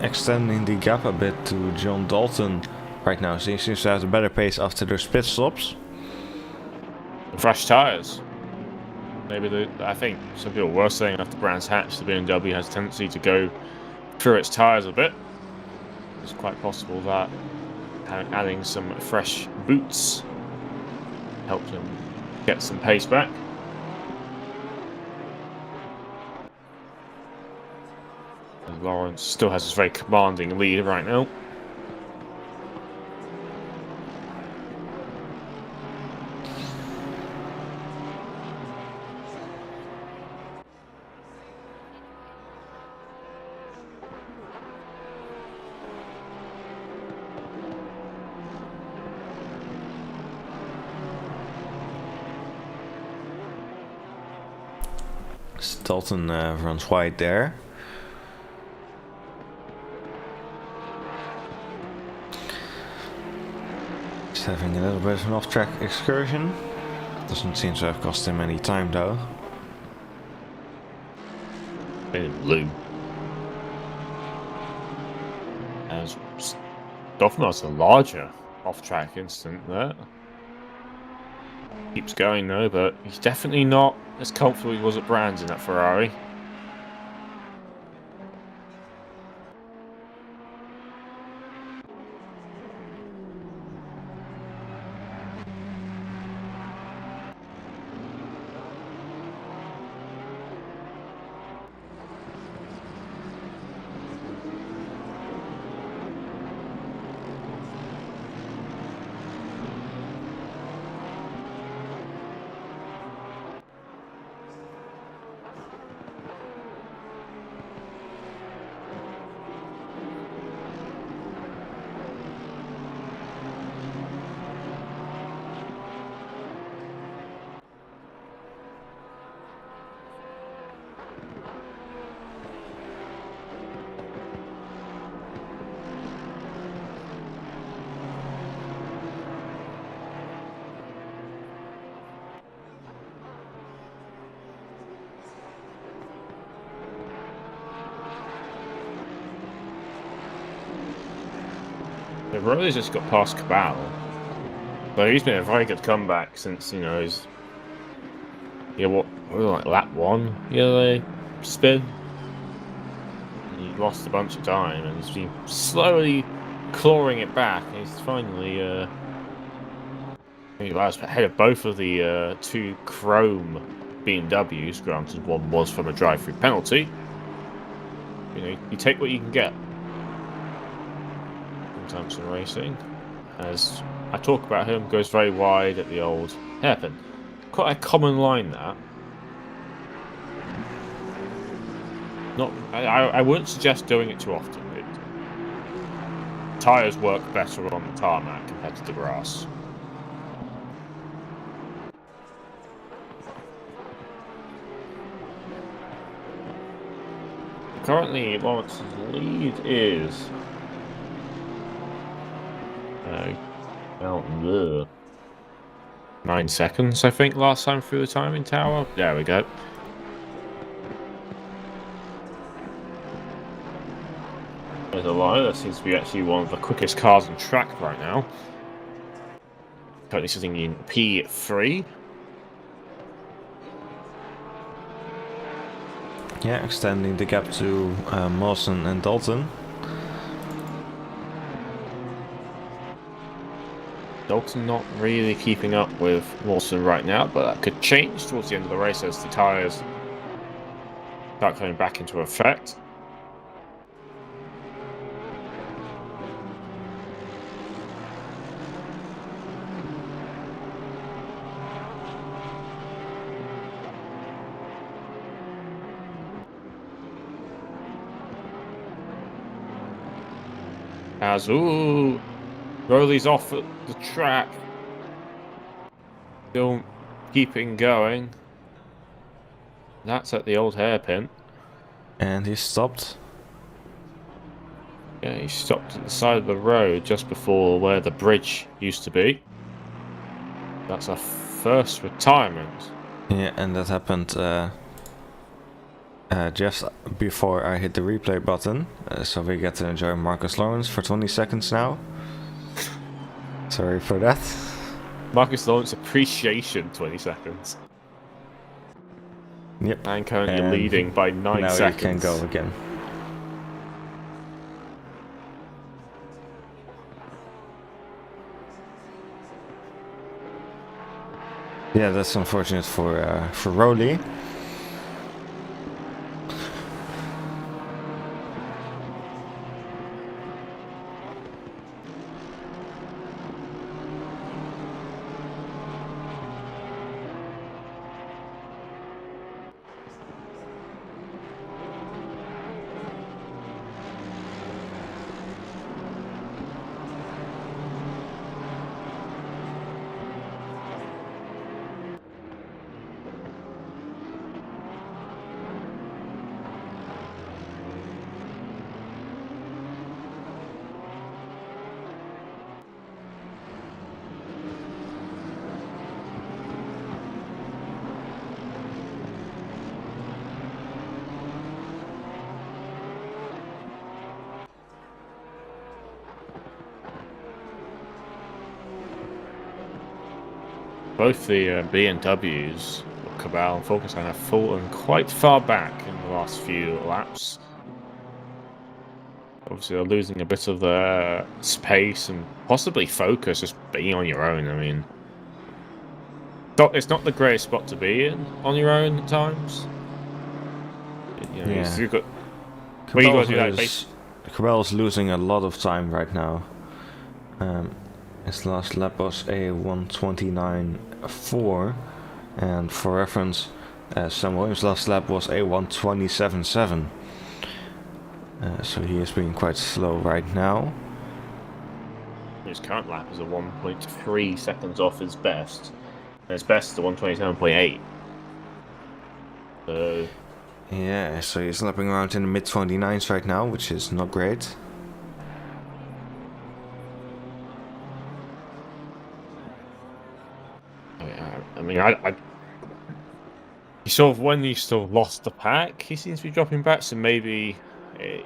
extending the gap a bit to John Dalton right now. So he seems to have a better pace after those pit stops. Fresh tyres. Maybe I think some people were saying after Brands Hatch, the BMW has a tendency to go through its tyres a bit. It's quite possible that adding some fresh boots helped them get some pace back. Lawrence still has this very commanding lead right now. Dalton runs wide there. He's having a little bit of an off-track excursion. Doesn't seem to have cost him any time though. In blue. As Dolphin has a larger off-track incident there. Keeps going though, but he's definitely not as comfortable as he was at Brands in that Ferrari. The Rowley's just got past Cabal. So he's been a very good comeback since, you know, his... Yeah, what was it, like lap 1? Yeah, they spin. And he lost a bunch of time and he's been slowly clawing it back. And he's finally, he was ahead of both of the two chrome BMWs. Granted, one was from a drive-through penalty. You know, you take what you can get. Thompson Racing, as I talk about him, goes very wide at the old hairpin. Quite a common line that. Not, I wouldn't suggest doing it too often. Tyres work better on the tarmac compared to the grass. Currently, Lawrence's lead is. Well, 9 seconds, I think, last time through the timing tower. There we go. There's a line. That seems to be actually one of the quickest cars on track right now. Currently sitting in P3. Yeah, extending the gap to Mawson and Dalton. Dalton not really keeping up with Mawson right now, but that could change towards the end of the race as the tyres start coming back into effect. As, ooh, Rowley's off at the track. Still keeping going. That's at the old hairpin. And he stopped. Yeah, he stopped at the side of the road just before where the bridge used to be. That's our first retirement. Yeah, and that happened just before I hit the replay button. So we get to enjoy Marcus Lawrence for 20 seconds now. Sorry for that. Marcus Lawrence appreciation 20 seconds. Yep. And currently leading by 9 now seconds. Now you can go again. Yeah, that's unfortunate for Rowley. both the BMWs, Cabal and Volkswagen, have fallen quite far back in the last few laps. Obviously, they're losing a bit of their space and possibly focus, just being on your own. I mean, it's not the greatest spot to be in on your own at times. You know, Yeah. you've got. Well, you got to do that. Cabal is losing a lot of time right now. His last lap was a 1:29.4, and for reference, Sam Williams' last lap was a 1:27.7. So he is being quite slow right now. His current lap is a 1.3 seconds off his best. And his best is a 1:27.8. So. Yeah, so he's lapping around in the mid-29s right now, which is not great. I mean, he sort of, when he still lost the pack, he seems to be dropping back, so maybe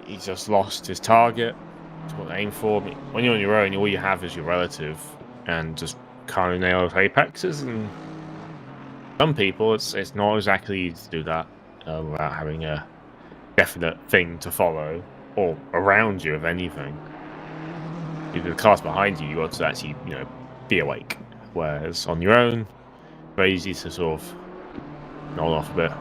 he just lost his target. That's what to aim for. I mean, when you're on your own, all you have is your relative, and just kind of nail those apexes, and some people, it's not exactly easy to do that without having a definite thing to follow, or around you, if anything. If the car's behind you, you got to actually, you know, be awake. Whereas on your own, very easy to sort of nod off a bit.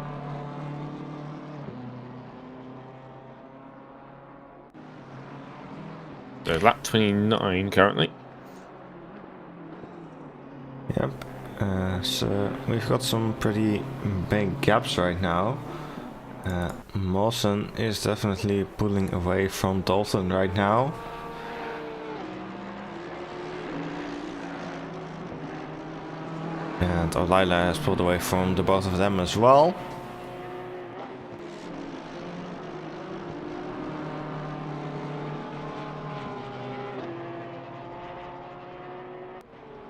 So lap 29 currently. Yep. So we've got some pretty big gaps right now. Mawson is definitely pulling away from Dalton right now. And Olila has pulled away from the both of them as well.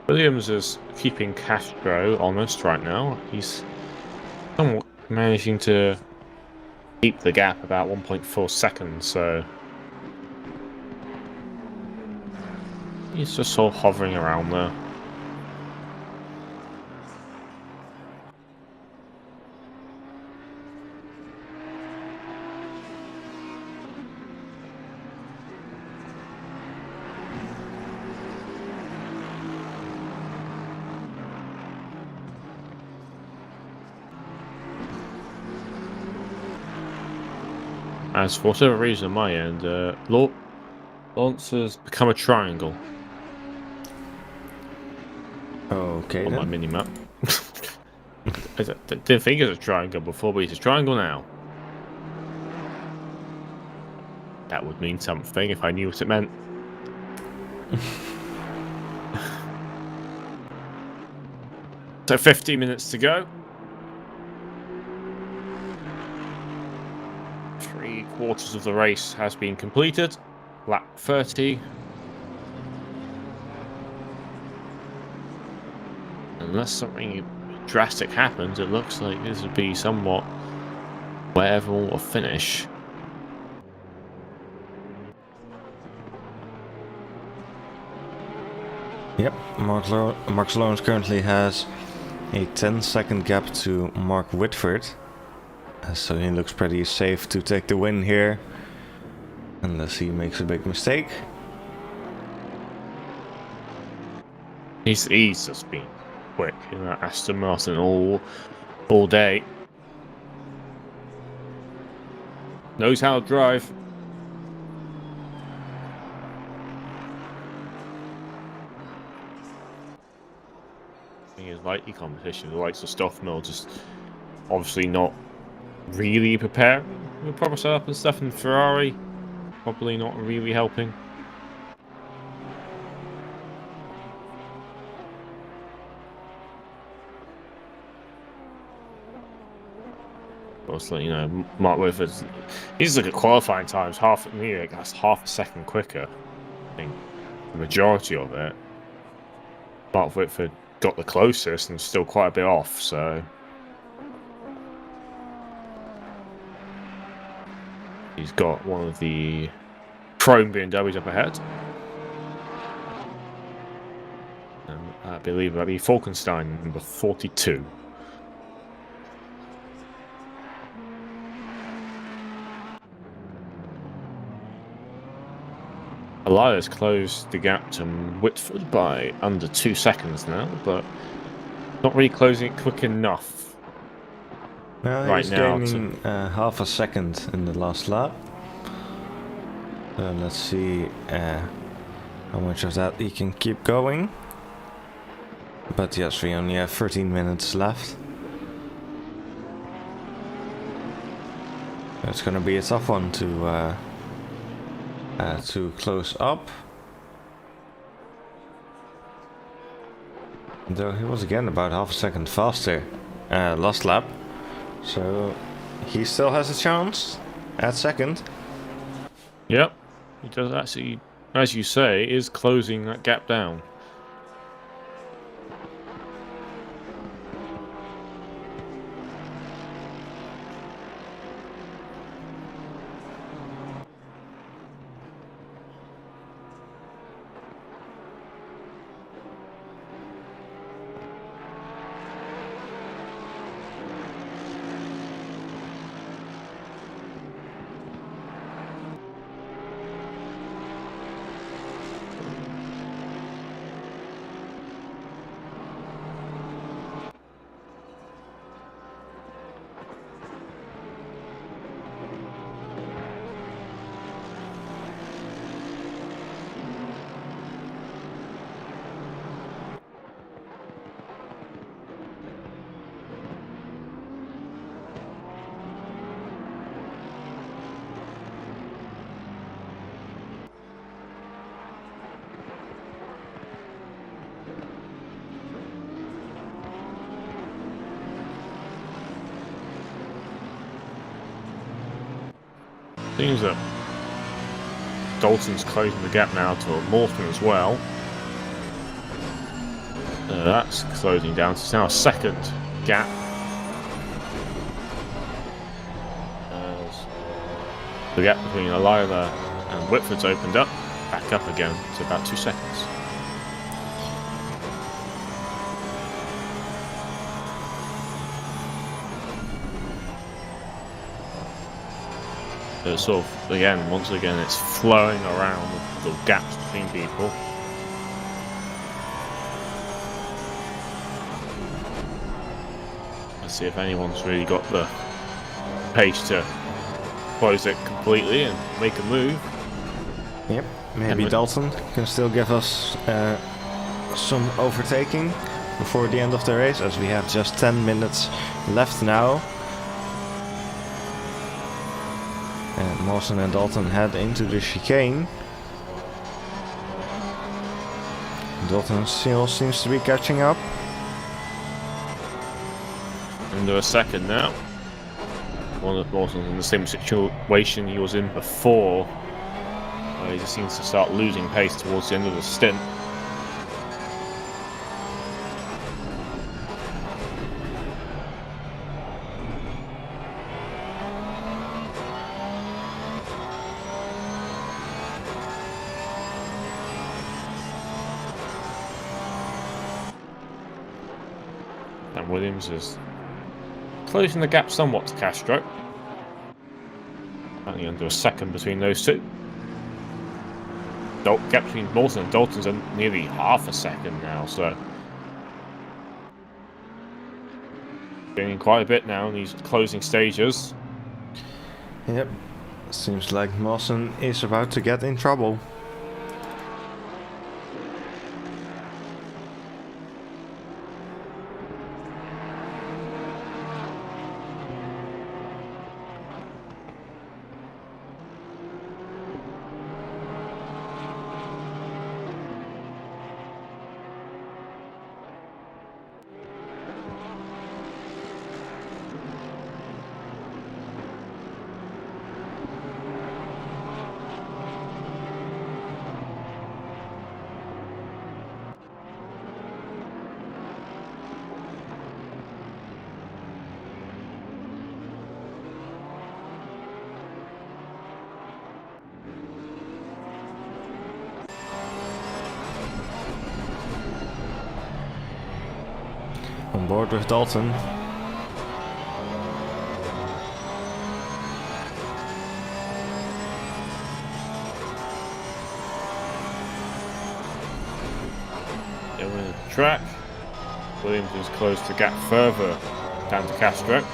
Williams is keeping Castro honest right now. He's somewhat managing to keep the gap about 1.4 seconds, so he's just sort of hovering around there. As for whatever reason on my end, Lawrence has become a triangle. Okay, on then. my mini-map. I didn't think it was a triangle before, but it's a triangle now. That would mean something if I knew what it meant. So 15 minutes to go. 3/4 of the race has been completed. Lap 30. Unless something drastic happens, it looks like this would be somewhat where everyone will finish. Yep, Mark Lawrence currently has a 10-second gap to Mark Whitford. So he looks pretty safe to take the win here. Unless he makes a big mistake. He's just been quick in that Aston Martin all day. Knows how to drive. He is likely competition. The likes of Stoffmill just obviously not really preparing with proper setup and stuff, and Ferrari probably not really helping. Also, you know, Mark Whitford's, he's like at qualifying times half a second quicker. I think the majority of it. Mark Whitford got the closest and still quite a bit off, so he's got one of the chrome BMWs up ahead. I believe that'd be Falkenstein, number 42. Elias closed the gap to Whitford by under 2 seconds now, but not really closing it quick enough. Well, Right he's now gaining half a second in the last lap. So let's see how much of that he can keep going. But yes, we only have 13 minutes left. It's gonna be a tough one to close up. Though he was again about half a second faster last lap. So he still has a chance at second. Yep, he does actually, as you say, is closing that gap down. Seems that Dalton's closing the gap now to Morton as well. That's closing down. So it's now a second gap. The gap between Elila and Whitford's opened up, back up again to about 2 seconds. So sort of, again, once again, it's flowing around the gaps between people. Let's see if anyone's really got the pace to close it completely and make a move. Yep, maybe Dalton can still give us some overtaking before the end of the race, as we have just 10 minutes left now. And Mawson and Dalton head into the chicane. Dalton still seems to be catching up. Under a second now. One of Mawson's in the same situation he was in before. He just seems to start losing pace towards the end of the stint. And Williams is closing the gap somewhat to Castro. Only under a second between those two. Gap between Mawson and Dalton's nearly half a second now, so gaining quite a bit now in these closing stages. Yep, seems like Mawson is about to get in trouble. on board with Dalton. Over the track. Williams has closed the gap further down to Castro.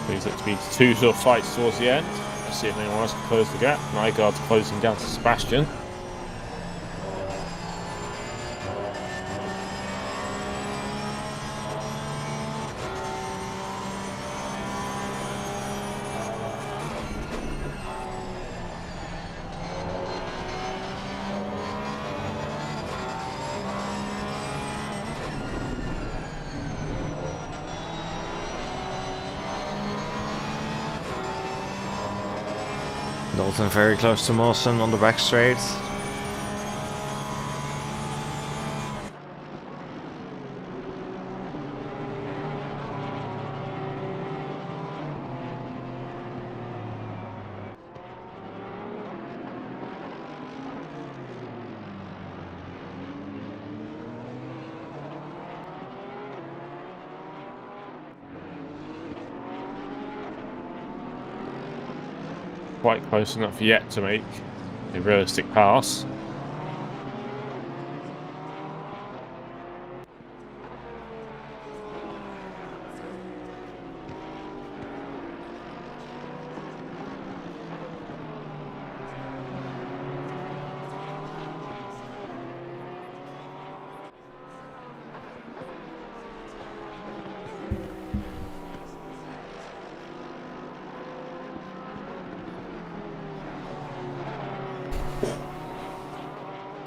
These look to be two sort of fights towards the end. Let's see if anyone else can close the gap. Nygaard's closing down to Sebastian. Dalton very close to Mawson on the back straight. Quite close enough yet to make a realistic pass.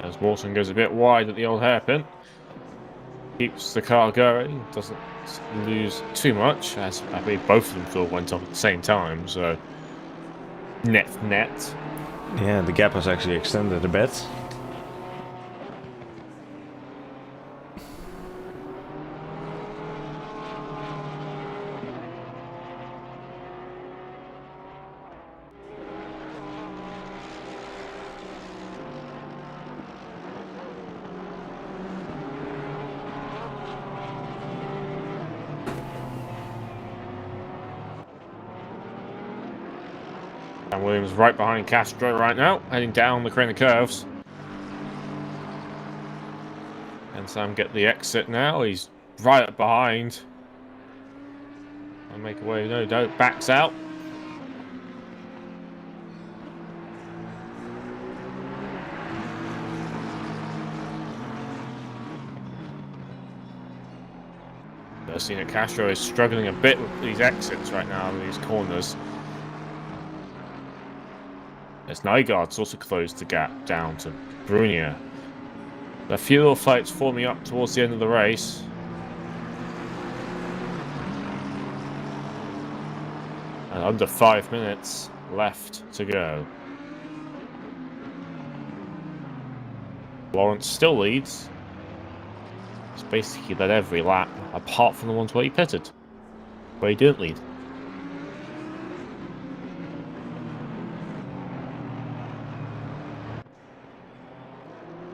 As Mawson goes a bit wide at the old hairpin. Keeps the car going, doesn't lose too much, as I believe both of them sort of went off at the same time, so net. Yeah, the gap was actually extended a bit. And Williams right behind Castro right now, heading down the Crane of Curves. And Sam get the exit now, he's right up behind. And make away, no doubt, backs out. Seen Castro is struggling a bit with these exits right now, these corners. As Nygaard's also closed the gap down to Brunier. A few little fights forming up towards the end of the race. And under 5 minutes left to go. Lawrence still leads. He's basically led every lap, apart from the ones where he pitted, where he didn't lead.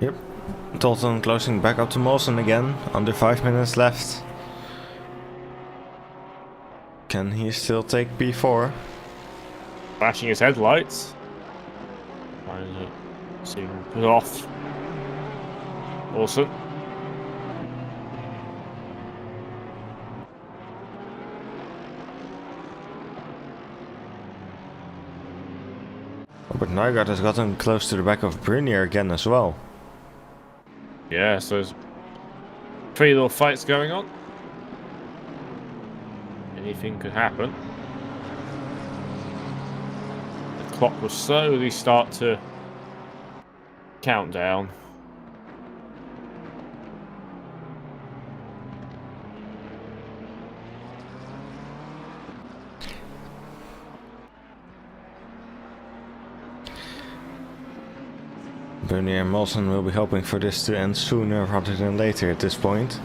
Yep, Dalton closing back up to Mawson again, under 5 minutes left. Can he still take P4? Flashing his headlights. Trying to see him put off. Awesome. But Nygaard has gotten close to the back of Brunier again as well. Yeah, so there's 3 little fights going on. Anything could happen. The clock will slowly start to count down. Brunier and Mawson will be hoping for this to end sooner rather than later at this point.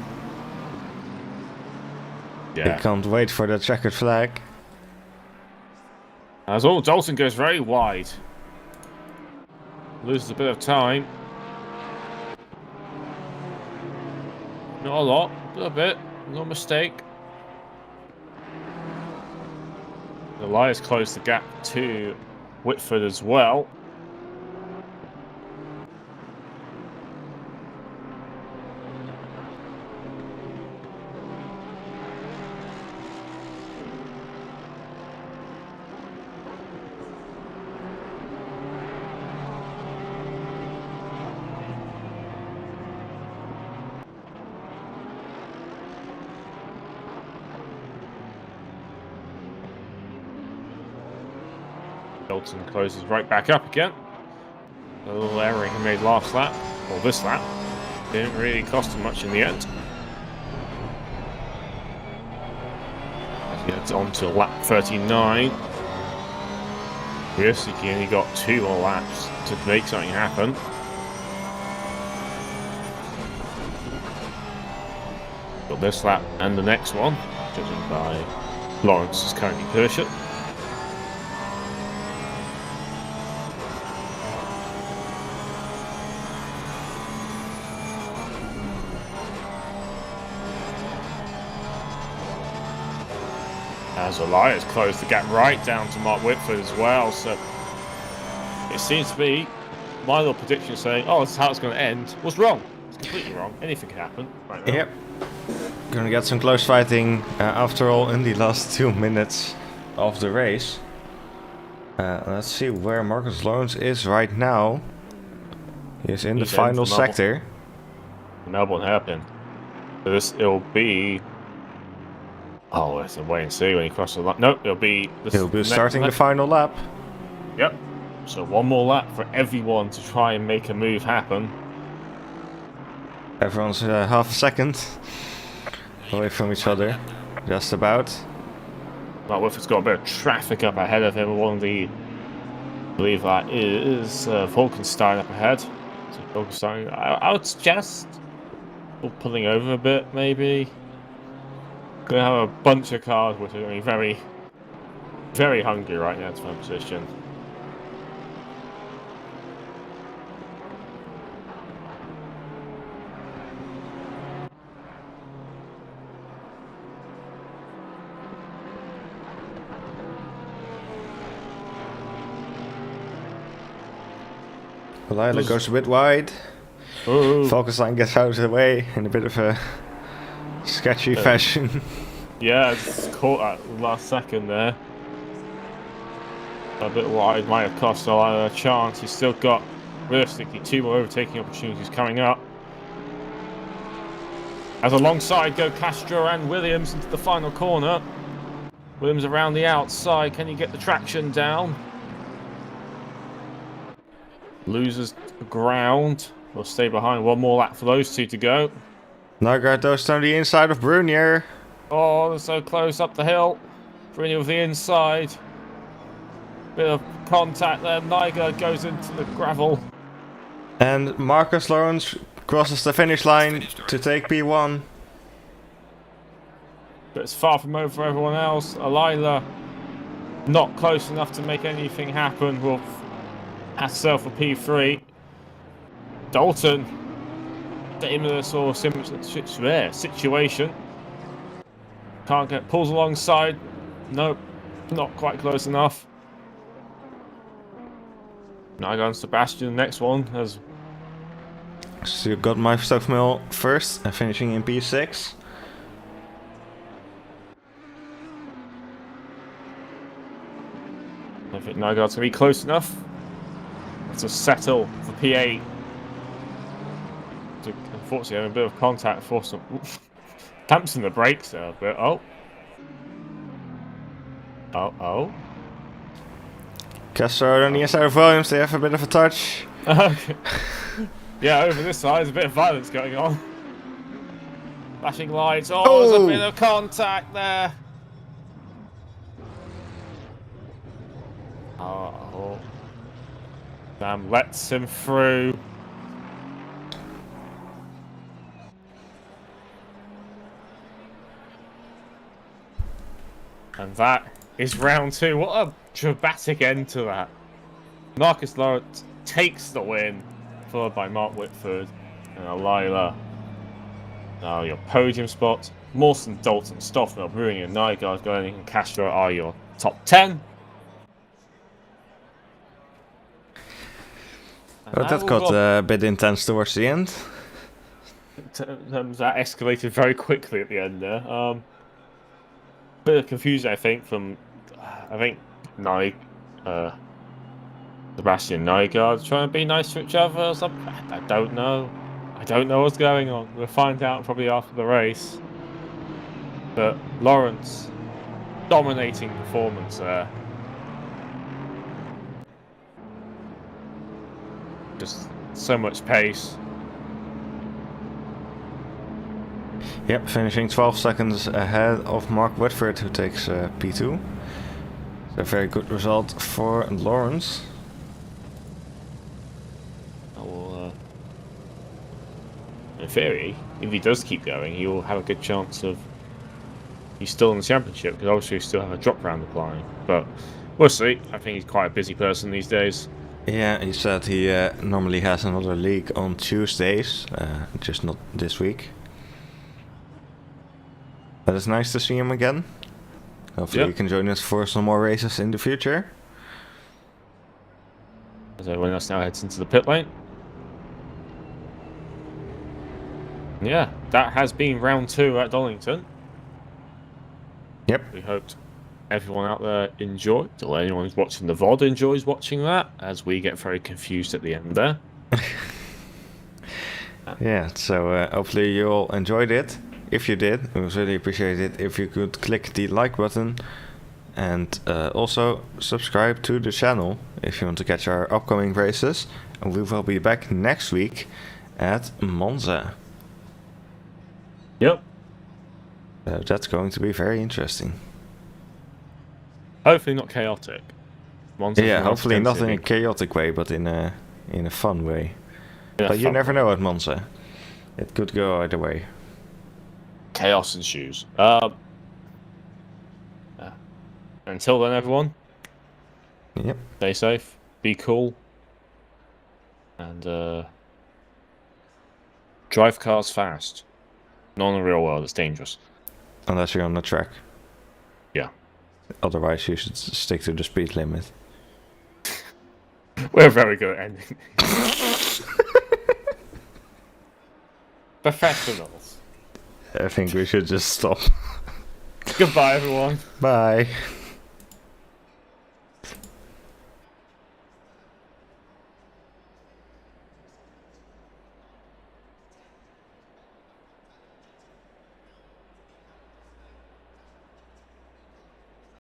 Yeah. They can't wait for the checkered flag. As all, Dalton goes very wide. Loses a bit of time. Not a lot, a little bit. No mistake. Elias closed the gap to Whitford as well. Dalton closes right back up again. A little error he made last lap, or this lap. Didn't really cost him much in the end. He gets on to lap 39. Realistically, only got 2 more laps to make something happen. Got this lap and the next one, judging by Lawrence's currently position. As Elias closed the gap right down to Mark Whitford as well, so it seems to be my little prediction saying, oh, this is how it's going to end, was wrong. It's completely wrong. Anything can happen right now. Yep. Gonna get some close fighting after all in the last 2 minutes of the race. Let's see where Marcus Lawrence is right now. He's in the final sector. Melbourne hairpin. So it'll be. Oh, it's a wait and see when he crosses the line. Nope, it'll be. He'll be starting the final lap. Yep. So one more lap for everyone to try and make a move happen. Everyone's half a second away from each other, just about. Mark Whitford's got a bit of traffic up ahead of him. One of the, I believe that is Volkenstein up ahead. So Volkenstein, I would suggest pulling over a bit, maybe. Gonna have a bunch of cars which are going to be very, very hungry right now to find position. Lila goes a bit wide. Volkenstein gets out of the way in a bit of a sketchy fashion. Yeah, it's caught at the last second there. A bit wide, might have cost Lila a chance. He's still got, realistically, 2 more overtaking opportunities coming up. As alongside go Castro and Williams into the final corner. Williams around the outside. Can he get the traction down? Loses ground. We'll stay behind. 1 more lap for those 2 to go. Nygaard goes down the inside of Brunier. Oh, they're so close up the hill. Brunier with the inside. Bit of contact there. Nygaard goes into the gravel. And Marcus Lawrence crosses the finish line to take P1. But it's far from over for everyone else. Alila not close enough to make anything happen. Will have herself a P3. Dalton, similar sort of similar situation. Can't get, pulls alongside. Nope, not quite close enough. Now going Sebastian, next one has. So you got my stuff mill first, finishing in P6. I think Nygaard's gonna be close enough to settle for P8. Unfortunately, having a bit of contact for some tamps in the brakes there a bit. Oh. Castro on the inside of Williams, they have a bit of a touch. Okay. Yeah, over this side, there's a bit of violence going on. Flashing lights. Oh, there's a bit of contact there. Oh. Sam lets him through. And that is round 2. What a dramatic end to that. Marcus Lawrence takes the win, followed by Mark Whitford and Alila are your podium spots. Mawson, Dalton, Stoffel, Brewing, and Nygaard, Glenning, and Castro are your top 10. But that got a bit intense towards the end. That escalated very quickly at the end there. Bit of confusion, I think, from Sebastian Nygaard trying to be nice to each other or something. I don't know. I don't know what's going on. We'll find out probably after the race. But Lawrence, dominating performance there. Just so much pace. Yep, finishing 12 seconds ahead of Mark Whitford, who takes P2. So a very good result for Lawrence. In theory, if he does keep going, he will have a good chance of... He's still in the championship, because obviously we still have a drop round applying. But we'll see. I think he's quite a busy person these days. Yeah, he said he normally has another league on Tuesdays, just not this week. But it's nice to see him again. Hopefully he can join us for some more races in the future. As everyone else now heads into the pit lane. Yeah, that has been round 2 at Donington. Yep. We hoped everyone out there enjoyed, or anyone who's watching the VOD enjoys watching that, as we get very confused at the end there. Yeah, so hopefully you all enjoyed it. If you did, we would really appreciate it if you could click the like button and also subscribe to the channel if you want to catch our upcoming races. And we will be back next week at Monza. Yep. That's going to be very interesting. Hopefully not chaotic. Monza's hopefully not in a chaotic way, but in a fun way. But you never know at Monza. It could go either way. Chaos ensues. Until then, everyone. Yep. Stay safe. Be cool. And drive cars fast. Not in the real world. It's dangerous. Unless you're on the track. Yeah. Otherwise, you should stick to the speed limit. We're very good at ending. Professionals. I think we should just stop. Goodbye, everyone. Bye.